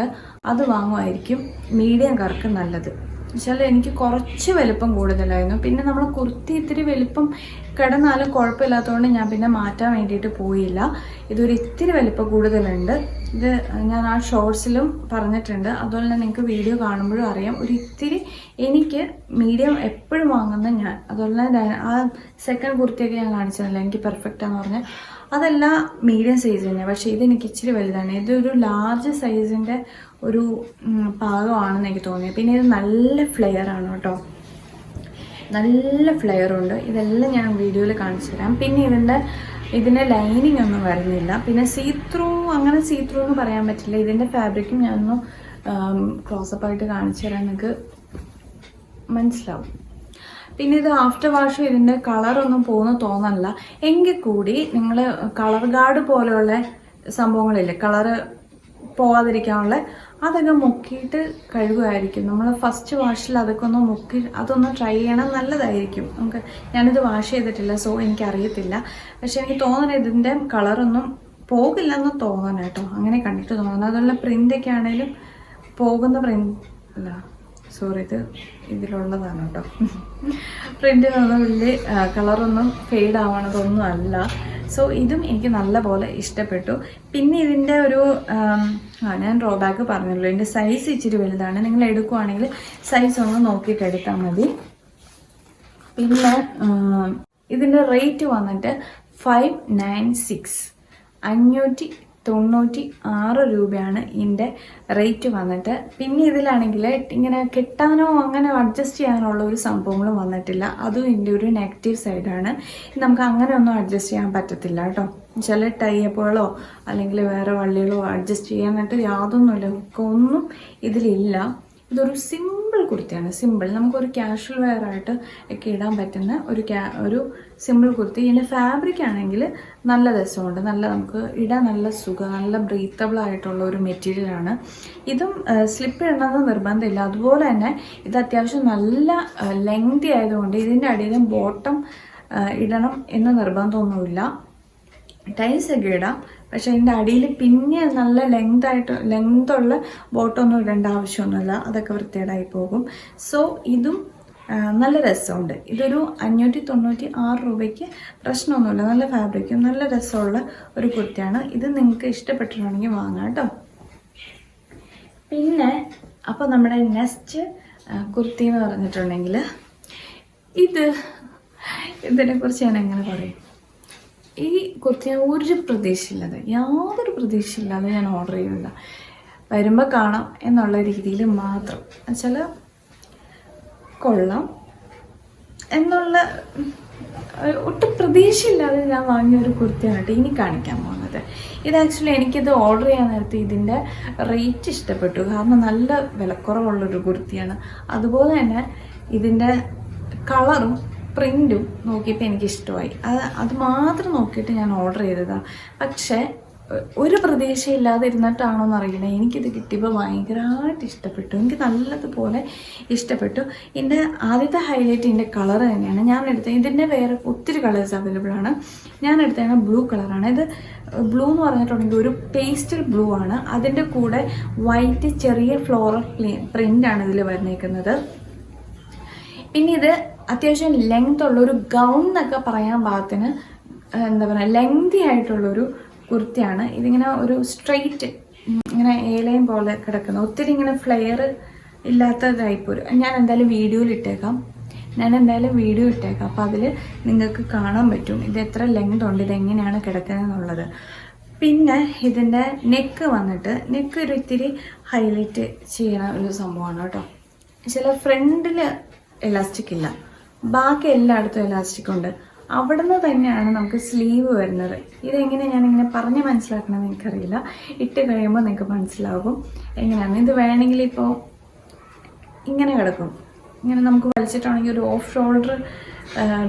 അത് വാങ്ങുമായിരിക്കും മീഡിയം കാർക്ക് നല്ലത്. എന്നുവെച്ചാൽ എനിക്ക് കുറച്ച് വലിപ്പം കൂടുതലായിരുന്നു. പിന്നെ നമ്മൾ കുർത്തി ഇത്തിരി വലിപ്പം കിടന്നാലും കുഴപ്പമില്ലാത്തതുകൊണ്ട് ഞാൻ പിന്നെ മാറ്റാൻ വേണ്ടിയിട്ട് പോയില്ല. ഇതൊരു ഇത്തിരി വലിപ്പം കൂടുതലുണ്ട്. ഇത് ഞാൻ ആ ഷോർട്സിലും പറഞ്ഞിട്ടുണ്ട്. അതുപോലെ തന്നെ നിങ്ങൾക്ക് വീഡിയോ കാണുമ്പോഴും അറിയാം. ഒരു ഇത്തിരി എനിക്ക് മീഡിയം എപ്പോഴും വാങ്ങുന്ന ഞാൻ. അതുപോലെ തന്നെ ആ സെക്കൻഡ് കുർത്തിയൊക്കെ ഞാൻ കാണിച്ചതല്ല എനിക്ക് പെർഫെക്റ്റാന്ന് പറഞ്ഞാൽ അതെല്ലാം മീഡിയം സൈസ് തന്നെ. പക്ഷേ ഇതെനിക്ക് ഇച്ചിരി വലുതാണ്. ഇതൊരു ലാർജ് സൈസിൻ്റെ ഒരു പാകമാണെന്ന് എനിക്ക് തോന്നിയത്. പിന്നെ ഇത് നല്ല ഫ്ലെയർ ആണ് കേട്ടോ, നല്ല ഫ്ലെയർ ഉണ്ട്. ഇതെല്ലാം ഞാൻ വീഡിയോയിൽ കാണിച്ചു തരാം. പിന്നെ ഇതിൻ്റെ ലൈനിങ് ഒന്നും വരുന്നില്ല. പിന്നെ സീത്രൂ, അങ്ങനെ സീത്രൂ എന്ന് പറയാൻ പറ്റില്ല. ഇതിൻ്റെ ഫാബ്രിക്കും ഞാനൊന്ന് ക്ലോസപ്പായിട്ട് കാണിച്ചു തരാൻ നിങ്ങൾക്ക് മനസ്സിലാവും. പിന്നെ ഇത് ആഫ്റ്റർ വാഷ് ഇതിൻ്റെ കളറൊന്നും പോകുന്ന തോന്നല്ല. എങ്കിൽ കൂടി നിങ്ങൾ കളർ ഗാർഡ് പോലെയുള്ള സംഭവങ്ങളില്ലേ, കളറ് പോകാതിരിക്കാനുള്ള, അതൊക്കെ മുക്കിയിട്ട് കഴുകുമായിരിക്കും. നമ്മൾ ഫസ്റ്റ് വാഷിൽ അതൊക്കെ ഒന്ന് മുക്കി അതൊന്ന് ട്രൈ ചെയ്യണം, നല്ലതായിരിക്കും. ഞാനിത് വാഷ് ചെയ്തിട്ടില്ല, സോ എനിക്കറിയത്തില്ല. പക്ഷെ എനിക്ക് തോന്നണം ഇതിൻ്റെ കളറൊന്നും പോകില്ലെന്ന് തോന്നണം കേട്ടോ. അങ്ങനെ കണ്ടിട്ട് തോന്നണം. അതുപോലെ പ്രിൻ്റൊക്കെ ആണെങ്കിലും പോകുന്ന പ്രിൻ്റ് അല്ല, സോറി, ഇതിലുള്ളതാണ് കേട്ടോ. പ്രിൻ്റിനൊന്നും വലിയ കളറൊന്നും ഫെയ്ഡ് ആവണതൊന്നും അല്ല. സോ ഇതും എനിക്ക് നല്ലപോലെ ഇഷ്ടപ്പെട്ടു. പിന്നെ ഇതിൻ്റെ ഒരു ഞാൻ ഡ്രോബാക്ക് പറഞ്ഞല്ലോ, ഇതിൻ്റെ സൈസ് ഇച്ചിരി വലുതാണ്. നിങ്ങൾ എടുക്കുവാണെങ്കിൽ സൈസ് ഒന്ന് നോക്കിയിട്ട് എടുത്താൽ മതി. പിന്നെ ഇതിൻ്റെ റേറ്റ് വന്നിട്ട് 596, 596 രൂപയാണ് ഇതിൻ്റെ റേറ്റ് വന്നിട്ട്. പിന്നെ ഇതിലാണെങ്കിൽ ഇങ്ങനെ കെട്ടാനോ അങ്ങനെ അഡ്ജസ്റ്റ് ചെയ്യാനുള്ള ഒരു സംഭവങ്ങളും വന്നിട്ടില്ല. അതും ഇതിൻ്റെ ഒരു നെഗറ്റീവ് സൈഡാണ്. നമുക്ക് അങ്ങനെ ഒന്നും അഡ്ജസ്റ്റ് ചെയ്യാൻ പറ്റത്തില്ല കേട്ടോ. ചില ടൈപ്പുകളോ അല്ലെങ്കിൽ വേറെ വള്ളികളോ അഡ്ജസ്റ്റ് ചെയ്യാനായിട്ട് യാതൊന്നുമില്ല, ഒന്നും ഇതിലില്ല. ഇതൊരു സിമ്പിൾ കുർത്തിയാണ്. സിമ്പിൾ, നമുക്കൊരു കാഷ്വൽ വെയർ ആയിട്ട് ഒക്കെ ഇടാൻ പറ്റുന്ന ഒരു സിമ്പിൾ കുർത്തി. ഇതിൻ്റെ ഫാബ്രിക് ആണെങ്കിൽ നല്ല രസമുണ്ട്, നല്ല നമുക്ക് ഇടാൻ നല്ല സുഖം, നല്ല ബ്രീത്തബിൾ ആയിട്ടുള്ള ഒരു മെറ്റീരിയലാണ്. ഇതും സ്ലിപ്പ് ഇടണമെന്ന് നിർബന്ധമില്ല. അതുപോലെ തന്നെ ഇത് അത്യാവശ്യം നല്ല ലെങ്തി ആയതുകൊണ്ട് ഇതിൻ്റെ അടിയിലും ബോട്ടം ഇടണം എന്ന് നിർബന്ധമൊന്നുമില്ല. ടൈൽസ് ഒക്കെ ഇടാം, പക്ഷെ അതിൻ്റെ അടിയിൽ പിന്നെ നല്ല ലെങ്തുള്ള ബോട്ടമൊന്നും ഇടേണ്ട ആവശ്യമൊന്നുമില്ല, അതൊക്കെ വൃത്തികേടായി പോകും. സോ ഇതും നല്ല രസമുണ്ട്. ഇതൊരു 596 രൂപയ്ക്ക് പ്രശ്നമൊന്നുമില്ല. നല്ല ഫാബ്രിക്കും നല്ല രസമുള്ള ഒരു കുർത്തിയാണ്. ഇത് നിങ്ങൾക്ക് ഇഷ്ടപ്പെട്ടിട്ടുണ്ടെങ്കിൽ വാങ്ങാം കേട്ടോ. പിന്നെ അപ്പോൾ നമ്മുടെ നെക്സ്റ്റ് കുർത്തി എന്ന് പറഞ്ഞിട്ടുണ്ടെങ്കിൽ ഇതിനെക്കുറിച്ച് ഞാൻ എങ്ങനെ പറയും. ഈ കുർത്തി ഞാൻ യാതൊരു പ്രതീക്ഷയില്ലാതെ ഞാൻ ഓർഡർ ചെയ്യില്ല. വരുമ്പോൾ കാണാം എന്നുള്ള രീതിയിൽ മാത്രം. എന്നുവെച്ചാൽ കൊള്ളാം എന്നുള്ള ഒട്ടും പ്രതീക്ഷയില്ലാതെ ഞാൻ വാങ്ങിയ ഒരു കുർത്തിയാണ് കേട്ടോ ഇനി കാണിക്കാൻ പോകുന്നത്. ഇത് ആക്ച്വലി എനിക്കിത് ഓർഡർ ചെയ്യാൻ നേരത്തെ ഇതിൻ്റെ റേറ്റ് ഇഷ്ടപ്പെട്ടു. കാരണം നല്ല വിലക്കുറവുള്ളൊരു കുർത്തിയാണ്. അതുപോലെ തന്നെ ഇതിൻ്റെ കളറും പ്രിൻറ്റും നോക്കിയപ്പോൾ എനിക്കിഷ്ടമായി. അത് മാത്രം നോക്കിയിട്ട് ഞാൻ ഓർഡർ ചെയ്തതാണ്. പക്ഷേ ഒരു പ്രതീക്ഷയില്ലാതെ ഇരുന്നിട്ടാണോ എന്നറിയില്ല, എനിക്കിത് കിട്ടിയപ്പോൾ ഭയങ്കരമായിട്ട് ഇഷ്ടപ്പെട്ടു. എനിക്ക് നല്ലതുപോലെ ഇഷ്ടപ്പെട്ടു. ഇതിൻ്റെ ആദ്യത്തെ ഹൈലൈറ്റ് ഇതിൻ്റെ കളർ തന്നെയാണ്. ഞാൻ എടുത്തത് ഇതിൻ്റെ വേറെ ഒത്തിരി കളേഴ്സ് അവൈലബിൾ ആണ്. ഞാൻ എടുത്തത് ബ്ലൂ കളറാണ്. ഇത് ബ്ലൂ എന്ന് പറഞ്ഞിട്ടുണ്ടെങ്കിൽ ഒരു പേസ്റ്റൽ ബ്ലൂ ആണ്. അതിൻ്റെ കൂടെ വൈറ്റ് ചെറിയ ഫ്ലോറൽ പ്രിൻ്റാണ് ഇതിൽ വന്നേക്കുന്നത്. പിന്നെ ഇത് അത്യാവശ്യം ലെങ്ത് ഉള്ളൊരു ഗൗൺ എന്നൊക്കെ പറയാൻ പാകത്തിന് എന്താ പറയുക ലെങ്തി ആയിട്ടുള്ളൊരു കുർത്തിയാണ്. ഇതിങ്ങനെ ഒരു സ്ട്രെയിറ്റ് ഇങ്ങനെ ഏലയും പോലെ കിടക്കുന്ന, ഒത്തിരി ഇങ്ങനെ ഫ്ലെയർ ഇല്ലാത്ത ടൈപ്പ് ഞാൻ എന്തായാലും വീഡിയോ ഇട്ടേക്കാം. അപ്പോൾ അതിൽ നിങ്ങൾക്ക് കാണാൻ പറ്റും ഇത് എത്ര ലെങ്ത് ഉണ്ട്, ഇതെങ്ങനെയാണ് കിടക്കുന്നത് എന്നുള്ളത്. പിന്നെ ഇതിൻ്റെ നെക്ക് വന്നിട്ട് ഒരു ഇത്തിരി ഹൈലൈറ്റ് ചെയ്യുന്ന ഒരു സംഭവമാണ് കേട്ടോ. ചില ഫ്രണ്ടിൽ എലാസ്റ്റിക് ഇല്ല, ബാക്കി എല്ലായിടത്തും എലാസ്റ്റിക് ഉണ്ട്. അവിടെ നിന്ന് തന്നെയാണ് നമുക്ക് സ്ലീവ് വരുന്നത്. ഇതെങ്ങനെ ഞാനിങ്ങനെ പറഞ്ഞ് മനസ്സിലാക്കണമെന്ന് എനിക്കറിയില്ല. ഇട്ട് കഴിയുമ്പോൾ നിങ്ങൾക്ക് മനസ്സിലാകും എങ്ങനെയാണ്. ഇത് വേണമെങ്കിൽ ഇപ്പോൾ ഇങ്ങനെ കിടക്കും, ഇങ്ങനെ നമുക്ക് വലിച്ചിട്ടാണെങ്കിൽ ഒരു ഓഫ് ഷോൾഡർ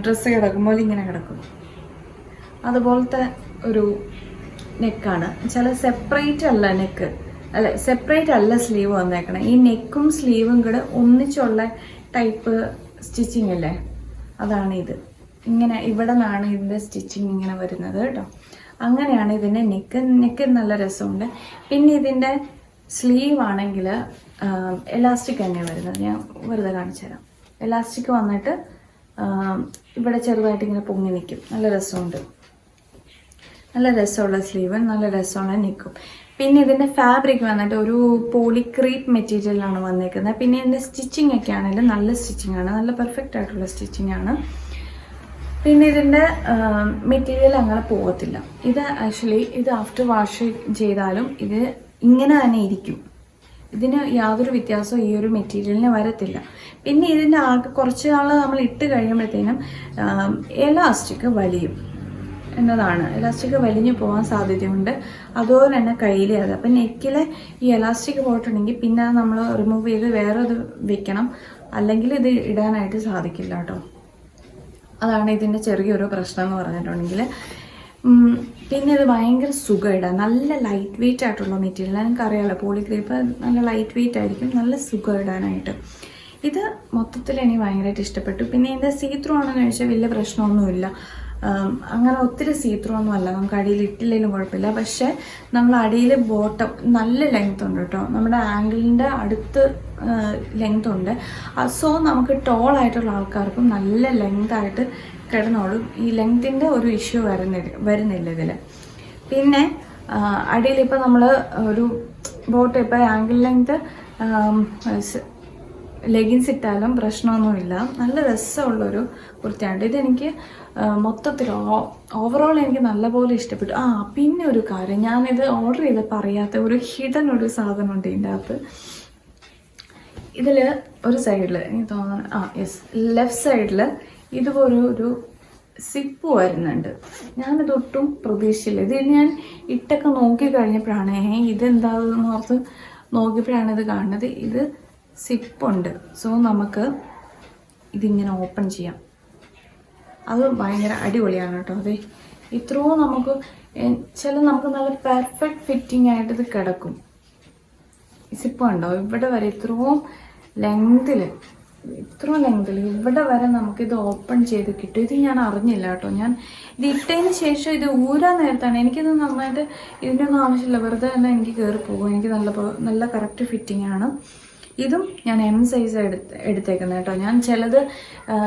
ഡ്രസ്സ് കിടക്കുമ്പോൾ ഇങ്ങനെ കിടക്കും. അതുപോലത്തെ ഒരു നെക്കാണ്. ചില സെപ്പറേറ്റ് അല്ല സ്ലീവ് വന്നേക്കണം. ഈ നെക്കും സ്ലീവും കൂടെ ഒന്നിച്ചുള്ള ടൈപ്പ് സ്റ്റിച്ചിങ് അല്ലേ, അതാണ് ഇത്. ഇങ്ങനെ ഇവിടെ നിന്നാണ് ഇതിൻ്റെ സ്റ്റിച്ചിങ് ഇങ്ങനെ വരുന്നത് കേട്ടോ. അങ്ങനെയാണ് ഇതിൻ്റെ നെക്ക് നല്ല രസമുണ്ട്. പിന്നെ ഇതിൻ്റെ സ്ലീവ് ആണെങ്കിൽ എലാസ്റ്റിക് തന്നെ വരുന്നത്. ഞാൻ വെറുതെ കാണിച്ചു തരാം. എലാസ്റ്റിക് വന്നിട്ട് ഇവിടെ ചെറുതായിട്ട് ഇങ്ങനെ പൊങ്ങി നിൽക്കും. നല്ല രസമുണ്ട്. നല്ല രസമുള്ള സ്ലീവ്, നല്ല രസമുള്ള നെക്കും. പിന്നെ ഇതിൻ്റെ ഫാബ്രിക് വന്നിട്ട് ഒരു പോളിക്രീപ്പ് മെറ്റീരിയലാണ് വന്നേക്കുന്നത്. പിന്നെ ഇതിൻ്റെ സ്റ്റിച്ചിങ് ഒക്കെ ആണെങ്കിലും നല്ല സ്റ്റിച്ചിങ് ആണ്, നല്ല പെർഫെക്റ്റ് ആയിട്ടുള്ള സ്റ്റിച്ചിങ് ആണ്. പിന്നെ ഇതിൻ്റെ മെറ്റീരിയൽ അങ്ങനെ പോകത്തില്ല. ഇത് ആക്ച്വലി ഇത് ആഫ്റ്റർ വാഷ് ചെയ്താലും ഇത് ഇങ്ങനെ തന്നെ ഇരിക്കും. ഇതിന് യാതൊരു വ്യത്യാസവും ഈ ഒരു മെറ്റീരിയലിന് വരത്തില്ല. പിന്നെ ഇതിൻ്റെ കുറച്ച് നാൾ നമ്മൾ ഇട്ട് കഴിയുമ്പോഴത്തേനും എലാസ്റ്റിക് വലിയും എന്നതാണ്. എലാസ്റ്റിക് വലിഞ്ഞു പോകാൻ സാധ്യതയുണ്ട്. അതുപോലെ തന്നെ കയ്യിൽ അത്. അപ്പം നെക്കിൽ ഈ എലാസ്റ്റിക് പോയിട്ടുണ്ടെങ്കിൽ പിന്നെ നമ്മൾ റിമൂവ് ചെയ്ത് വേറെ ഇത് വെക്കണം, അല്ലെങ്കിൽ ഇത് ഇടാനായിട്ട് സാധിക്കില്ല കേട്ടോ. അതാണ് ഇതിൻ്റെ ചെറിയൊരു പ്രശ്നം എന്ന് പറഞ്ഞിട്ടുണ്ടെങ്കിൽ. പിന്നെ ഇത് ഭയങ്കര സുഖം ഇടാൻ, നല്ല ലൈറ്റ് വെയിറ്റ് ആയിട്ടുള്ള മെറ്റീരിയൽ. എനിക്കറിയാമല്ലോ പോളിക്രീപ്പ് നല്ല ലൈറ്റ് വെയിറ്റ് ആയിരിക്കും, നല്ല സുഖം ഇടാനായിട്ട്. ഇത് മൊത്തത്തിൽ എനിക്ക് ഭയങ്കരമായിട്ട് ഇഷ്ടപ്പെട്ടു. പിന്നെ ഇതിൻ്റെ സീത്രൂ ആണെന്ന് ചോദിച്ചാൽ വലിയ പ്രശ്നമൊന്നുമില്ല. അങ്ങനെ ഒത്തിരി സീത്രൂ ഒന്നും അല്ല, നമുക്ക് അടിയിൽ ഇട്ടില്ലെങ്കിലും കുഴപ്പമില്ല. പക്ഷേ നമ്മൾ അടിയിൽ ബോട്ടം നല്ല ലെങ്ത് ഉണ്ട് കേട്ടോ, നമ്മുടെ ആംഗിളിൻ്റെ അടുത്ത് ലെങ്ത് ഉണ്ട്. സോ നമുക്ക് ടോൾ ആയിട്ടുള്ള ആൾക്കാർക്കും നല്ല ലെങ്ത് ആയിട്ട് കിടന്നോളും. ഈ ലെങ്ത്തിൻ്റെ ഒരു ഇഷ്യൂ വരുന്നില്ല ഇതിൽ. പിന്നെ അടിയിൽ ഇപ്പോൾ നമ്മൾ ഒരു ബോട്ടം ഇപ്പോൾ ആംഗിൾ ലെങ്ത് ലെഗിൻസ് ഇട്ടാലും പ്രശ്നമൊന്നുമില്ല. നല്ല രസമുള്ളൊരു കുർത്തിയാണ്. ഇതെനിക്ക് മൊത്തത്തിൽ ഓവറോൾ എനിക്ക് നല്ലപോലെ ഇഷ്ടപ്പെട്ടു. പിന്നെ ഒരു കാര്യം, ഞാനിത് ഓർഡർ ചെയ്ത് പറയാത്ത ഒരു ഹിഡൻ ഒരു സാധനമുണ്ട് ഇതിൻ്റെ അകത്ത്. ഇതിൽ ഒരു സൈഡിൽ എനിക്ക് തോന്നുന്നു ലെഫ്റ്റ് സൈഡിൽ ഇതുപോലൊരു സിപ്പ് വരുന്നുണ്ട്. ഞാനിതൊട്ടും പ്രതീക്ഷിച്ചില്ല. ഇത് ഞാൻ ഇട്ടൊക്കെ നോക്കി കഴിഞ്ഞപ്പോഴാണ് ഇതെന്താന്ന് ഓർത്ത് നോക്കിയപ്പോഴാണ് ഇത് കാണുന്നത്. ഇത് സിപ്പുണ്ട്. സോ നമുക്ക് ഇതിങ്ങനെ ഓപ്പൺ ചെയ്യാം. അത് ഭയങ്കര അടിപൊളിയാണ് കേട്ടോ. അതെ, ഇത്രയും നമുക്ക് നമുക്ക് നല്ല പെർഫെക്റ്റ് ഫിറ്റിംഗ് ആയിട്ട് ഇത് കിടക്കും. സിപ്പ് ഉണ്ടോ ഇവിടെ വരെ ഇത്രയും ലെങ്തിൽ ഇവിടെ വരെ നമുക്കിത് ഓപ്പൺ ചെയ്ത് കിട്ടും. ഇത് ഞാൻ അറിഞ്ഞില്ല കേട്ടോ. ഞാൻ ഇത് ഇട്ടതിന് ശേഷം ഇത് ഊരാൻ നേരത്താണ് എനിക്കിത് നന്നായിട്ട് ഇതിൻ്റെ ഒന്നും ആവശ്യമില്ല, വെറുതെ തന്നെ എനിക്ക് കയറി പോകും. എനിക്ക് നല്ല കറക്റ്റ് ഫിറ്റിംഗ് ആണ്. ഇതും ഞാൻ എം സൈസ് എടുത്തേക്കുന്നത് കേട്ടോ. ഞാൻ ചിലത്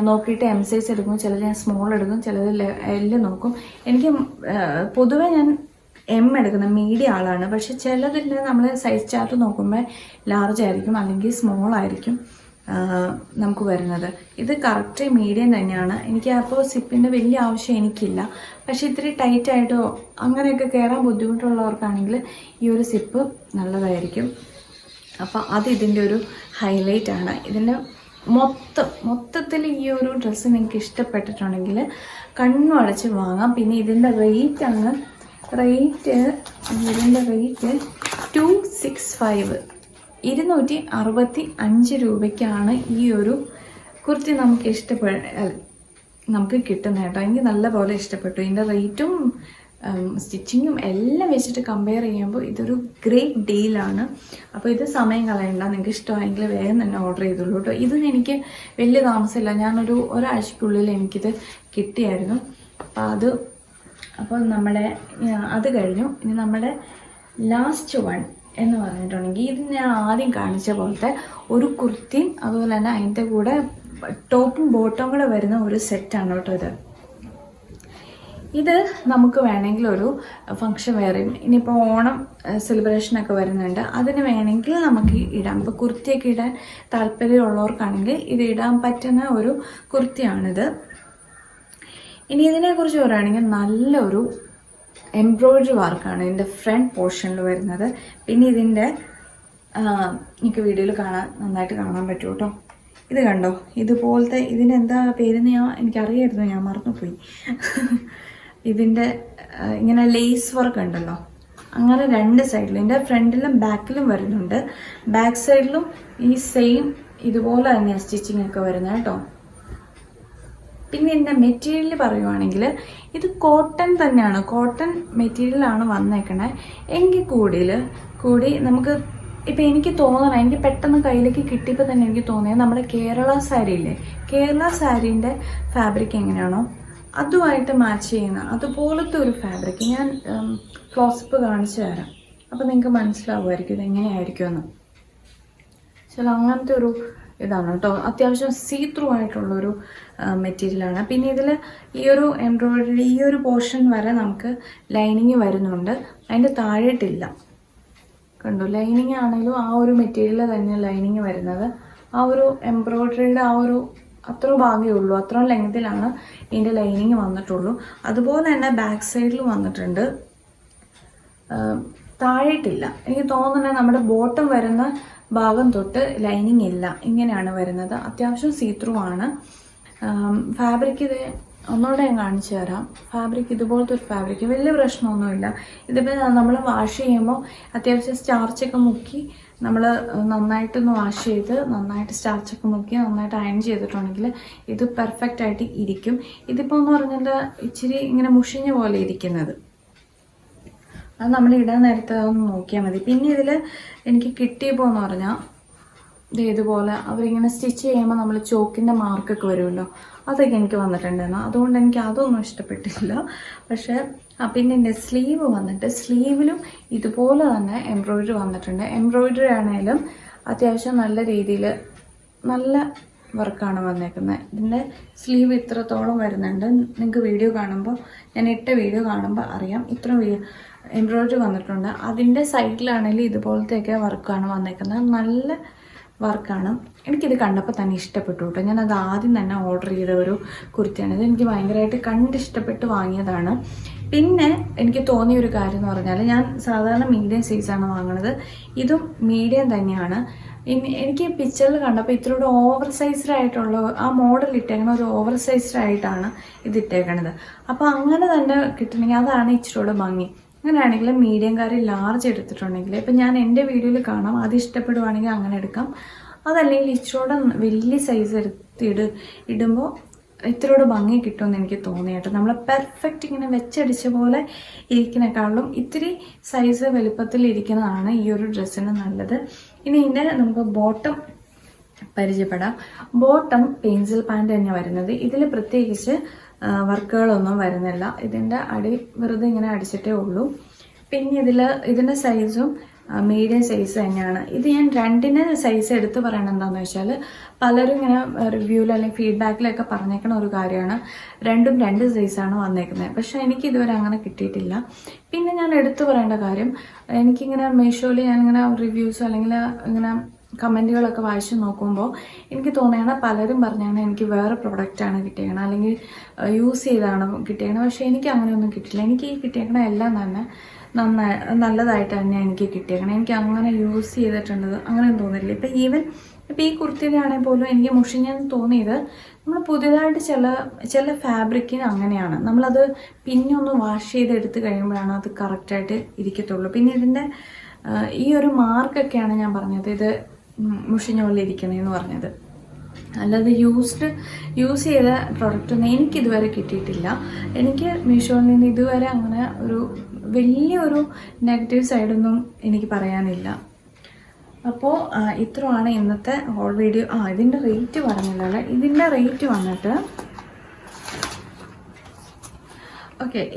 നോക്കിയിട്ട് എം സൈസ് എടുക്കും, ചിലത് ഞാൻ സ്മോൾ എടുക്കും, ചിലത് എല്ല് നോക്കും. എനിക്ക് പൊതുവെ ഞാൻ എം എടുക്കുന്ന മീഡിയം ആളാണ്. പക്ഷെ ചിലതിൽ നമ്മൾ സൈസ് ചാർട്ട് നോക്കുമ്പോൾ ലാർജ് ആയിരിക്കും, അല്ലെങ്കിൽ സ്മോൾ ആയിരിക്കും നമുക്ക് വരുന്നത്. ഇത് കറക്റ്റ് മീഡിയം തന്നെയാണ്. എനിക്ക് അപ്പോൾ സിപ്പിൻ്റെ വലിയ ആവശ്യം എനിക്കില്ല. പക്ഷെ ഇത്തിരി ടൈറ്റായിട്ടോ അങ്ങനെയൊക്കെ കയറാൻ ബുദ്ധിമുട്ടുള്ളവർക്കാണെങ്കിൽ ഈ ഒരു സിപ്പ് നല്ലതായിരിക്കും. അപ്പോൾ അത് ഇതിൻ്റെ ഒരു ഹൈലൈറ്റ് ആണ്. ഇതിൻ്റെ മൊത്തത്തിൽ ഈ ഒരു ഡ്രസ്സ് നിങ്ങൾക്ക് ഇഷ്ടപ്പെട്ടിട്ടുണ്ടെങ്കിൽ കണ്ണു അടച്ച് വാങ്ങാം. പിന്നെ ഇതിൻ്റെ റേറ്റ് 265 265 രൂപയ്ക്കാണ് ഈ ഒരു കുർത്തി നമുക്ക് കിട്ടുന്നത് കേട്ടോ. എനിക്ക് നല്ലപോലെ ഇഷ്ടപ്പെട്ടു. ഇതിൻ്റെ റേറ്റും സ്റ്റിച്ചിങ്ങും എല്ലാം വെച്ചിട്ട് കമ്പയർ ചെയ്യുമ്പോൾ ഇതൊരു ഗ്രേറ്റ് ഡീലാണ്. അപ്പോൾ ഇത് സമയം കളയണ്ട, നിങ്ങൾക്ക് ഇഷ്ടമായെങ്കിൽ വേഗം തന്നെ ഓർഡർ ചെയ്തോളൂ കേട്ടോ. ഇതൊന്നും എനിക്ക് വലിയ താമസമില്ല, ഞാനൊരു ഒരാഴ്ചക്കുള്ളിൽ എനിക്കിത് കിട്ടിയായിരുന്നു. അപ്പോൾ അത് കഴിഞ്ഞു. ഇനി നമ്മുടെ ലാസ്റ്റ് വൺ എന്ന് പറഞ്ഞിട്ടുണ്ടെങ്കിൽ ഇത് ഞാൻ ആദ്യം കാണിച്ച പോലത്തെ ഒരു കുർത്തിയും അതുപോലെ തന്നെ അതിൻ്റെ കൂടെ ടോപ്പും ബോട്ടവും കൂടെ വരുന്ന ഒരു സെറ്റാണ് കേട്ടോ. ഇത് നമുക്ക് വേണമെങ്കിൽ ഒരു ഫംഗ്ഷൻ വെയറും, ഇനിയിപ്പോൾ ഓണം സെലിബ്രേഷനൊക്കെ വരുന്നുണ്ട്, അതിന് വേണമെങ്കിൽ നമുക്ക് ഇടാം. ഇപ്പോൾ കുർത്തിയൊക്കെ ഇടാൻ താല്പര്യമുള്ളവർക്കാണെങ്കിൽ ഇത് ഇടാൻ പറ്റുന്ന ഒരു കുർത്തിയാണിത്. ഇനി ഇതിനെക്കുറിച്ച് പറയുകയാണെങ്കിൽ നല്ലൊരു എംബ്രോയിഡറി വർക്കാണ് ഇതിൻ്റെ ഫ്രണ്ട് പോർഷനിൽ വരുന്നത്. പിന്നെ ഇതിൻ്റെ എനിക്ക് വീഡിയോയിൽ നന്നായിട്ട് കാണാൻ പറ്റും കേട്ടോ. ഇത് കണ്ടോ, ഇതുപോലത്തെ ഇതിനെന്താ പേരെന്ന് എനിക്കറിയായിരുന്നു, ഞാൻ മറന്നുപോയി. ഇതിൻ്റെ ഇങ്ങനെ ലേസ് വർക്ക് ഉണ്ടല്ലോ, അങ്ങനെ രണ്ട് സൈഡിലും, ഇതിൻ്റെ ഫ്രണ്ടിലും ബാക്കിലും വരുന്നുണ്ട്. ബാക്ക് സൈഡിലും ഈ സെയിം ഇതുപോലെ തന്നെയാണ് സ്റ്റിച്ചിങ് ഒക്കെ വരുന്നത് കേട്ടോ. പിന്നെ ഇതിൻ്റെ മെറ്റീരിയൽ പറയുവാണെങ്കിൽ ഇത് കോട്ടൺ തന്നെയാണ്, കോട്ടൺ മെറ്റീരിയലാണ് വന്നേക്കണേ. എങ്കിൽ കൂടി നമുക്ക് ഇപ്പം എനിക്ക് തോന്നണം, എനിക്ക് പെട്ടെന്ന് കയ്യിലേക്ക് കിട്ടിയപ്പോൾ തന്നെ എനിക്ക് തോന്നിയത് നമ്മുടെ കേരള സാരി ഇല്ലേ, കേരള സാരീൻ്റെ ഫാബ്രിക് എങ്ങനെയാണോ അതുമായിട്ട് മാച്ച് ചെയ്യുന്ന അതുപോലത്തെ ഒരു ഫാബ്രിക് ഞാൻ ക്ലോസപ്പ് കാണിച്ചു തരാം. അപ്പോൾ നിങ്ങൾക്ക് മനസ്സിലാവുമായിരിക്കും ഇത് എങ്ങനെയായിരിക്കുമെന്ന്. ചില അങ്ങനത്തെ ഒരു ഇതാണ് കേട്ടോ. അത്യാവശ്യം സീ ത്രൂ ആയിട്ടുള്ളൊരു മെറ്റീരിയലാണ്. പിന്നെ ഇതിൽ ഈ ഒരു എംബ്രോയിഡറി ഈ ഒരു പോർഷൻ വരെ നമുക്ക് ലൈനിങ് വരുന്നുണ്ട്, അതിൻ്റെ താഴെയിട്ടില്ല. കണ്ടു, ലൈനിങ് ആണെങ്കിലും ആ ഒരു മെറ്റീരിയൽ തന്നെ ലൈനിങ് വരുന്നത്. ആ ഒരു എംബ്രോയിഡറിയുടെ ആ ഒരു അത്ര ഭാഗമേ ഉള്ളൂ, അത്രയും ലെങ്തിലാണ് ഇതിൻ്റെ ലൈനിങ് വന്നിട്ടുള്ളൂ. അതുപോലെ തന്നെ ബാക്ക് സൈഡിൽ വന്നിട്ടുണ്ട്, താഴെയിട്ടില്ല. എനിക്ക് തോന്നുന്നത് നമ്മുടെ ബോട്ടം വരുന്ന ഭാഗം തൊട്ട് ലൈനിങ് ഇല്ല, ഇങ്ങനെയാണ് വരുന്നത്. അത്യാവശ്യം സീത്രൂ ആണ് ഫാബ്രിക്. ഇത് ഒന്നുകൂടെ ഞാൻ കാണിച്ചു തരാം. ഫാബ്രിക് ഇതുപോലത്തെ ഒരു ഫാബ്രിക്, വലിയ പ്രശ്നമൊന്നുമില്ല. ഇതിപ്പോൾ നമ്മൾ വാഷ് ചെയ്യുമ്പോൾ അത്യാവശ്യം സ്റ്റാർച്ചൊക്കെ മുക്കി നമ്മൾ നന്നായിട്ടൊന്ന് വാഷ് ചെയ്ത് നന്നായിട്ട് സ്റ്റാർച്ചൊക്കെ മുക്കി നന്നായിട്ട് അയൺ ചെയ്തിട്ടുണ്ടെങ്കിൽ ഇത് പെർഫെക്റ്റ് ആയിട്ട് ഇരിക്കും. ഇതിപ്പോൾ എന്ന് പറഞ്ഞാൽ ഇച്ചിരി ഇങ്ങനെ മുഷിഞ്ഞ പോലെ ഇരിക്കുന്നത്, അത് നമ്മൾ ഇടാൻ നേരത്തെ ഒന്ന് നോക്കിയാൽ മതി. പിന്നെ ഇതിൽ എനിക്ക് കിട്ടിയപ്പോൾ എന്ന് പറഞ്ഞാൽ ഇതുപോലെ അവരിങ്ങനെ സ്റ്റിച്ച് ചെയ്യുമ്പോൾ നമ്മൾ ചോക്കിൻ്റെ മാർക്കൊക്കെ വരുമല്ലോ, അതൊക്കെ എനിക്ക് വന്നിട്ടുണ്ടായിരുന്നു. അതുകൊണ്ട് എനിക്ക് അതൊന്നും ഇഷ്ടപ്പെട്ടില്ല. പക്ഷേ പിന്നെ എൻ്റെ സ്ലീവ് വന്നിട്ട് സ്ലീവിലും ഇതുപോലെ തന്നെ എംബ്രോയിഡറി വന്നിട്ടുണ്ട്. എംബ്രോയിഡറി ആണെങ്കിലും അത്യാവശ്യം നല്ല രീതിയിൽ നല്ല വർക്കാണ് വന്നേക്കുന്നത്. ഇതിൻ്റെ സ്ലീവ് ഇത്രത്തോളം വരുന്നുണ്ട്. നിങ്ങൾക്ക് വീഡിയോ കാണുമ്പോൾ, ഞാൻ ഇട്ട വീഡിയോ കാണുമ്പോൾ അറിയാം, ഇത്ര എംബ്രോയിഡറി വന്നിട്ടുണ്ട്. അതിൻ്റെ സൈഡിലാണെങ്കിലും ഇതുപോലത്തെയൊക്കെ വർക്കാണ് വന്നേക്കുന്നത്. നല്ല വർക്കാണ്. എനിക്കിത് കണ്ടപ്പോൾ തന്നെ ഇഷ്ടപ്പെട്ടു കേട്ടോ. ഞാനത് ആദ്യം തന്നെ ഓർഡർ ചെയ്ത ഒരു കുർത്തിയാണ്. ഇത് എനിക്ക് ഭയങ്കരമായിട്ട് കണ്ടിഷ്ടപ്പെട്ട് വാങ്ങിയതാണ്. പിന്നെ എനിക്ക് തോന്നിയ ഒരു കാര്യം എന്ന് പറഞ്ഞാൽ, ഞാൻ സാധാരണ മീഡിയം സൈസാണ് വാങ്ങുന്നത്, ഇതും മീഡിയം തന്നെയാണ്. എനിക്ക് പിക്ചറിൽ കണ്ടപ്പോൾ ഇത്രയൂടെ ഓവർ സൈസ്ഡ് ആയിട്ടുള്ള ആ മോഡൽ ഇട്ടേക്കണ ഒരു ഓവർ സൈസ്ഡ് ആയിട്ടാണ് ഇത് ഇട്ടേക്കണത്. അപ്പോൾ അങ്ങനെ തന്നെ കിട്ടണമെങ്കിൽ അതാണ് ഇച്ചിരൂടെ ഭംഗി. അങ്ങനെയാണെങ്കിൽ മീഡിയംകാർ ലാർജ് എടുത്തിട്ടുണ്ടെങ്കിൽ ഇപ്പം ഞാൻ എൻ്റെ വീഡിയോയിൽ കാണാം, അത് ഇഷ്ടപ്പെടുവാണെങ്കിൽ അങ്ങനെ എടുക്കാം. അതല്ലെങ്കിൽ ഇച്ചിരൂടെ വലിയ സൈസ് ഇടുമ്പോൾ ഇത്തിരിയോടെ ഭംഗി കിട്ടുമെന്ന് എനിക്ക് തോന്നി കേട്ടോ. നമ്മൾ പെർഫെക്റ്റ് ഇങ്ങനെ വെച്ചടിച്ച പോലെ ഇരിക്കുന്നേക്കാളും ഇത്തിരി സൈസ് വലുപ്പത്തിൽ ഇരിക്കുന്നതാണ് ഈ ഒരു ഡ്രസ്സിന് നല്ലത്. ഇനി ഇതിൻ്റെ നമുക്ക് ബോട്ടം പരിചയപ്പെടാം. ബോട്ടം പെൻസിൽ പാൻറ് തന്നെ വരുന്നത്. ഇതിൽ പ്രത്യേകിച്ച് വർക്കുകളൊന്നും വരുന്നില്ല. ഇതിൻ്റെ അടി വെറുതെ ഇങ്ങനെ അടിച്ചിട്ടേ ഉള്ളൂ. പിന്നെ ഇതിൻ്റെ സൈസും മീഡിയം സൈസ് തന്നെയാണ്. ഇത് ഞാൻ രണ്ടിന് സൈസ് എടുത്ത് പറയണം എന്താണെന്ന് വെച്ചാൽ, പലരും ഇങ്ങനെ റിവ്യൂവിൽ അല്ലെങ്കിൽ ഫീഡ്ബാക്കിലൊക്കെ പറഞ്ഞേക്കണ ഒരു കാര്യമാണ്, രണ്ടും രണ്ട് സൈസാണ് വന്നേക്കുന്നത്. പക്ഷേ എനിക്ക് ഇതുവരെ അങ്ങനെ കിട്ടിയിട്ടില്ല. പിന്നെ ഞാൻ എടുത്തു പറയേണ്ട കാര്യം, എനിക്കിങ്ങനെ മീഷോയിൽ ഞാനിങ്ങനെ റിവ്യൂസ് അല്ലെങ്കിൽ ഇങ്ങനെ കമൻറ്റുകളൊക്കെ വായിച്ച് നോക്കുമ്പോൾ എനിക്ക് തോന്നിയാണ് പലരും പറഞ്ഞാണ് എനിക്ക് വേറെ പ്രൊഡക്റ്റാണ് കിട്ടിയേക്കണം, അല്ലെങ്കിൽ യൂസ് ചെയ്താണ് കിട്ടിയേക്കണം. പക്ഷേ എനിക്ക് അങ്ങനെയൊന്നും കിട്ടില്ല. എനിക്ക് ഈ കിട്ടിയേക്കണ എല്ലാം തന്നെ നല്ലതായിട്ട് തന്നെ എനിക്ക് കിട്ടിയേക്കണം. എനിക്ക് അങ്ങനെ യൂസ് ചെയ്തിട്ടുണ്ട് അങ്ങനെയൊന്നും തോന്നിയില്ല. ഇപ്പം ഈ കുർത്തിയുടെ ആണെങ്കിൽ പോലും എനിക്ക് മുഷിഞ്ഞെന്ന് തോന്നിയത്, നമ്മൾ പുതിയതായിട്ട് ചില ഫാബ്രിക്കിന് അങ്ങനെയാണ്, നമ്മളത് പിന്നെ ഒന്ന് വാഷ് ചെയ്തെടുത്ത് കഴിയുമ്പോഴാണ് അത് കറക്റ്റായിട്ട് ഇരിക്കത്തുള്ളൂ. പിന്നെ ഇതിൻ്റെ ഈ ഒരു മാർക്കൊക്കെയാണ് ഞാൻ പറഞ്ഞത്, ഇത് മുഷിഞ്ഞ പോലെ ഇരിക്കണേന്ന് പറഞ്ഞത്. അല്ലാതെ യൂസ് ചെയ്ത പ്രൊഡക്റ്റൊന്നും എനിക്കിതുവരെ കിട്ടിയിട്ടില്ല. എനിക്ക് മീഷോയിൽ നിന്ന് ഇതുവരെ അങ്ങനെ ഒരു വലിയൊരു നെഗറ്റീവ് സൈഡൊന്നും എനിക്ക് പറയാനില്ല. അപ്പോൾ ഇത്രയാണ് ഇന്നത്തെ ഹോൾ വീഡിയോ. ഇതിൻ്റെ റേറ്റ് പറഞ്ഞില്ലല്ലോ. ഇതിൻ്റെ റേറ്റ് വന്നിട്ട്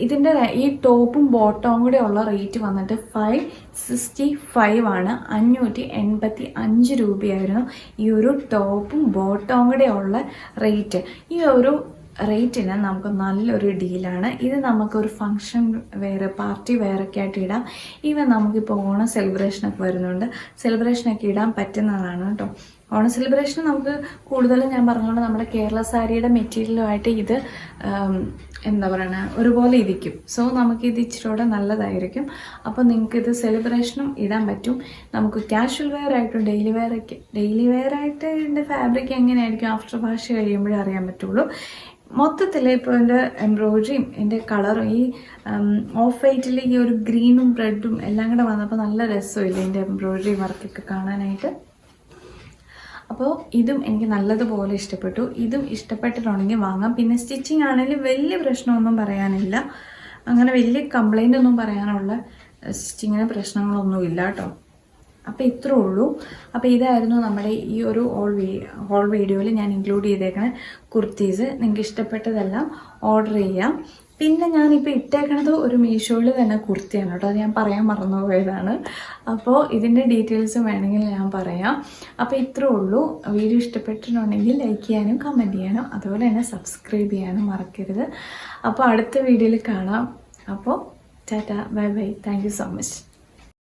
ഇതിൻ്റെ ഈ ടോപ്പും ബോട്ടവും കൂടെ ഉള്ള റേറ്റ് വന്നിട്ട് 565 ആണ്. 585 രൂപയായിരുന്നു ഈ ഒരു ടോപ്പും ബോട്ടവും കൂടെ ഉള്ള റേറ്റ്. ഈ ഒരു റേറ്റിന് നമുക്ക് നല്ലൊരു ഡീലാണ്. ഇത് നമുക്കൊരു ഫങ്ഷൻ വെയർ, പാർട്ടി വെയറൊക്കെ ആയിട്ട് ഇടാം. ഈവൻ നമുക്കിപ്പോൾ ഓണം സെലിബ്രേഷനൊക്കെ വരുന്നുണ്ട്, സെലിബ്രേഷനൊക്കെ ഇടാൻ പറ്റുന്നതാണ് കേട്ടോ. ഓണം സെലിബ്രേഷൻ നമുക്ക് കൂടുതലും ഞാൻ പറഞ്ഞുകൊണ്ട് നമ്മുടെ കേരള സാരിയുടെ മെറ്റീരിയലുമായിട്ട് ഇത് എന്താ പറയുക ഒരുപോലെ ഇരിക്കും. സോ നമുക്കിത് ഇച്ചിരിയോടെ നല്ലതായിരിക്കും. അപ്പോൾ നിങ്ങൾക്കിത് സെലിബ്രേഷനും ഇടാൻ പറ്റും. നമുക്ക് കാഷ്വൽ വെയർ ആയിട്ടും ഡെയിലി വെയർ ആയിട്ട് ഇതിൻ്റെ ഫാബ്രിക് എങ്ങനെയായിരിക്കും ആഫ്റ്റർ വാഷ് കഴിയുമ്പോഴേ അറിയാൻ പറ്റുള്ളൂ. മൊത്തത്തിൽ ഇപ്പോൾ എൻ്റെ എംബ്രോയിഡറിയും എൻ്റെ കളറും ഈ ഓഫ് വൈറ്റിൽ ഈ ഒരു ഗ്രീനും റെഡും എല്ലാം കൂടെ വന്നപ്പോൾ നല്ല രസമില്ല എൻ്റെ എംബ്രോയിഡറി വർക്കൊക്കെ കാണാനായിട്ട്. അപ്പോൾ ഇതും എനിക്ക് നല്ലതുപോലെ ഇഷ്ടപ്പെട്ടു. ഇതും ഇഷ്ടപ്പെട്ടിട്ടുണ്ടെങ്കിൽ വാങ്ങാം. പിന്നെ സ്റ്റിച്ചിങ് ആണെങ്കിലും വലിയ പ്രശ്നമൊന്നും പറയാനില്ല, അങ്ങനെ വലിയ കംപ്ലൈൻ്റ് ഒന്നും പറയാനുള്ള സ്റ്റിച്ചിങ്ങിന് പ്രശ്നങ്ങളൊന്നും ഇല്ല കേട്ടോ. അപ്പോൾ ഇത്രേ ഉള്ളൂ. അപ്പോൾ ഇതായിരുന്നു നമ്മുടെ ഈ ഒരു ഹോൾ വീഡിയോയിൽ ഞാൻ ഇൻക്ലൂഡ് ചെയ്തേക്കണ കുർത്തീസ്. നിങ്ങൾക്ക് ഇഷ്ടപ്പെട്ടതെല്ലാം ഓർഡർ ചെയ്യാം. പിന്നെ ഞാനിപ്പോൾ ഇട്ടേക്കണത് ഒരു മീഷോയിൽ തന്നെ കുർത്തിയാണ് കേട്ടോ, അത് ഞാൻ പറയാൻ മറന്നുപോയതാണ്. അപ്പോൾ ഇതിൻ്റെ ഡീറ്റെയിൽസ് വേണമെങ്കിൽ ഞാൻ പറയാം. അപ്പോൾ ഇത്രേ ഉള്ളൂ. വീഡിയോ ഇഷ്ടപ്പെട്ടിട്ടുണ്ടെങ്കിൽ ലൈക്ക് ചെയ്യാനും കമൻറ്റ് ചെയ്യാനും അതുപോലെ തന്നെ സബ്സ്ക്രൈബ് ചെയ്യാനും മറക്കരുത്. അപ്പോൾ അടുത്ത വീഡിയോയിൽ കാണാം. അപ്പോൾ Tata, bye bye, thank you so much.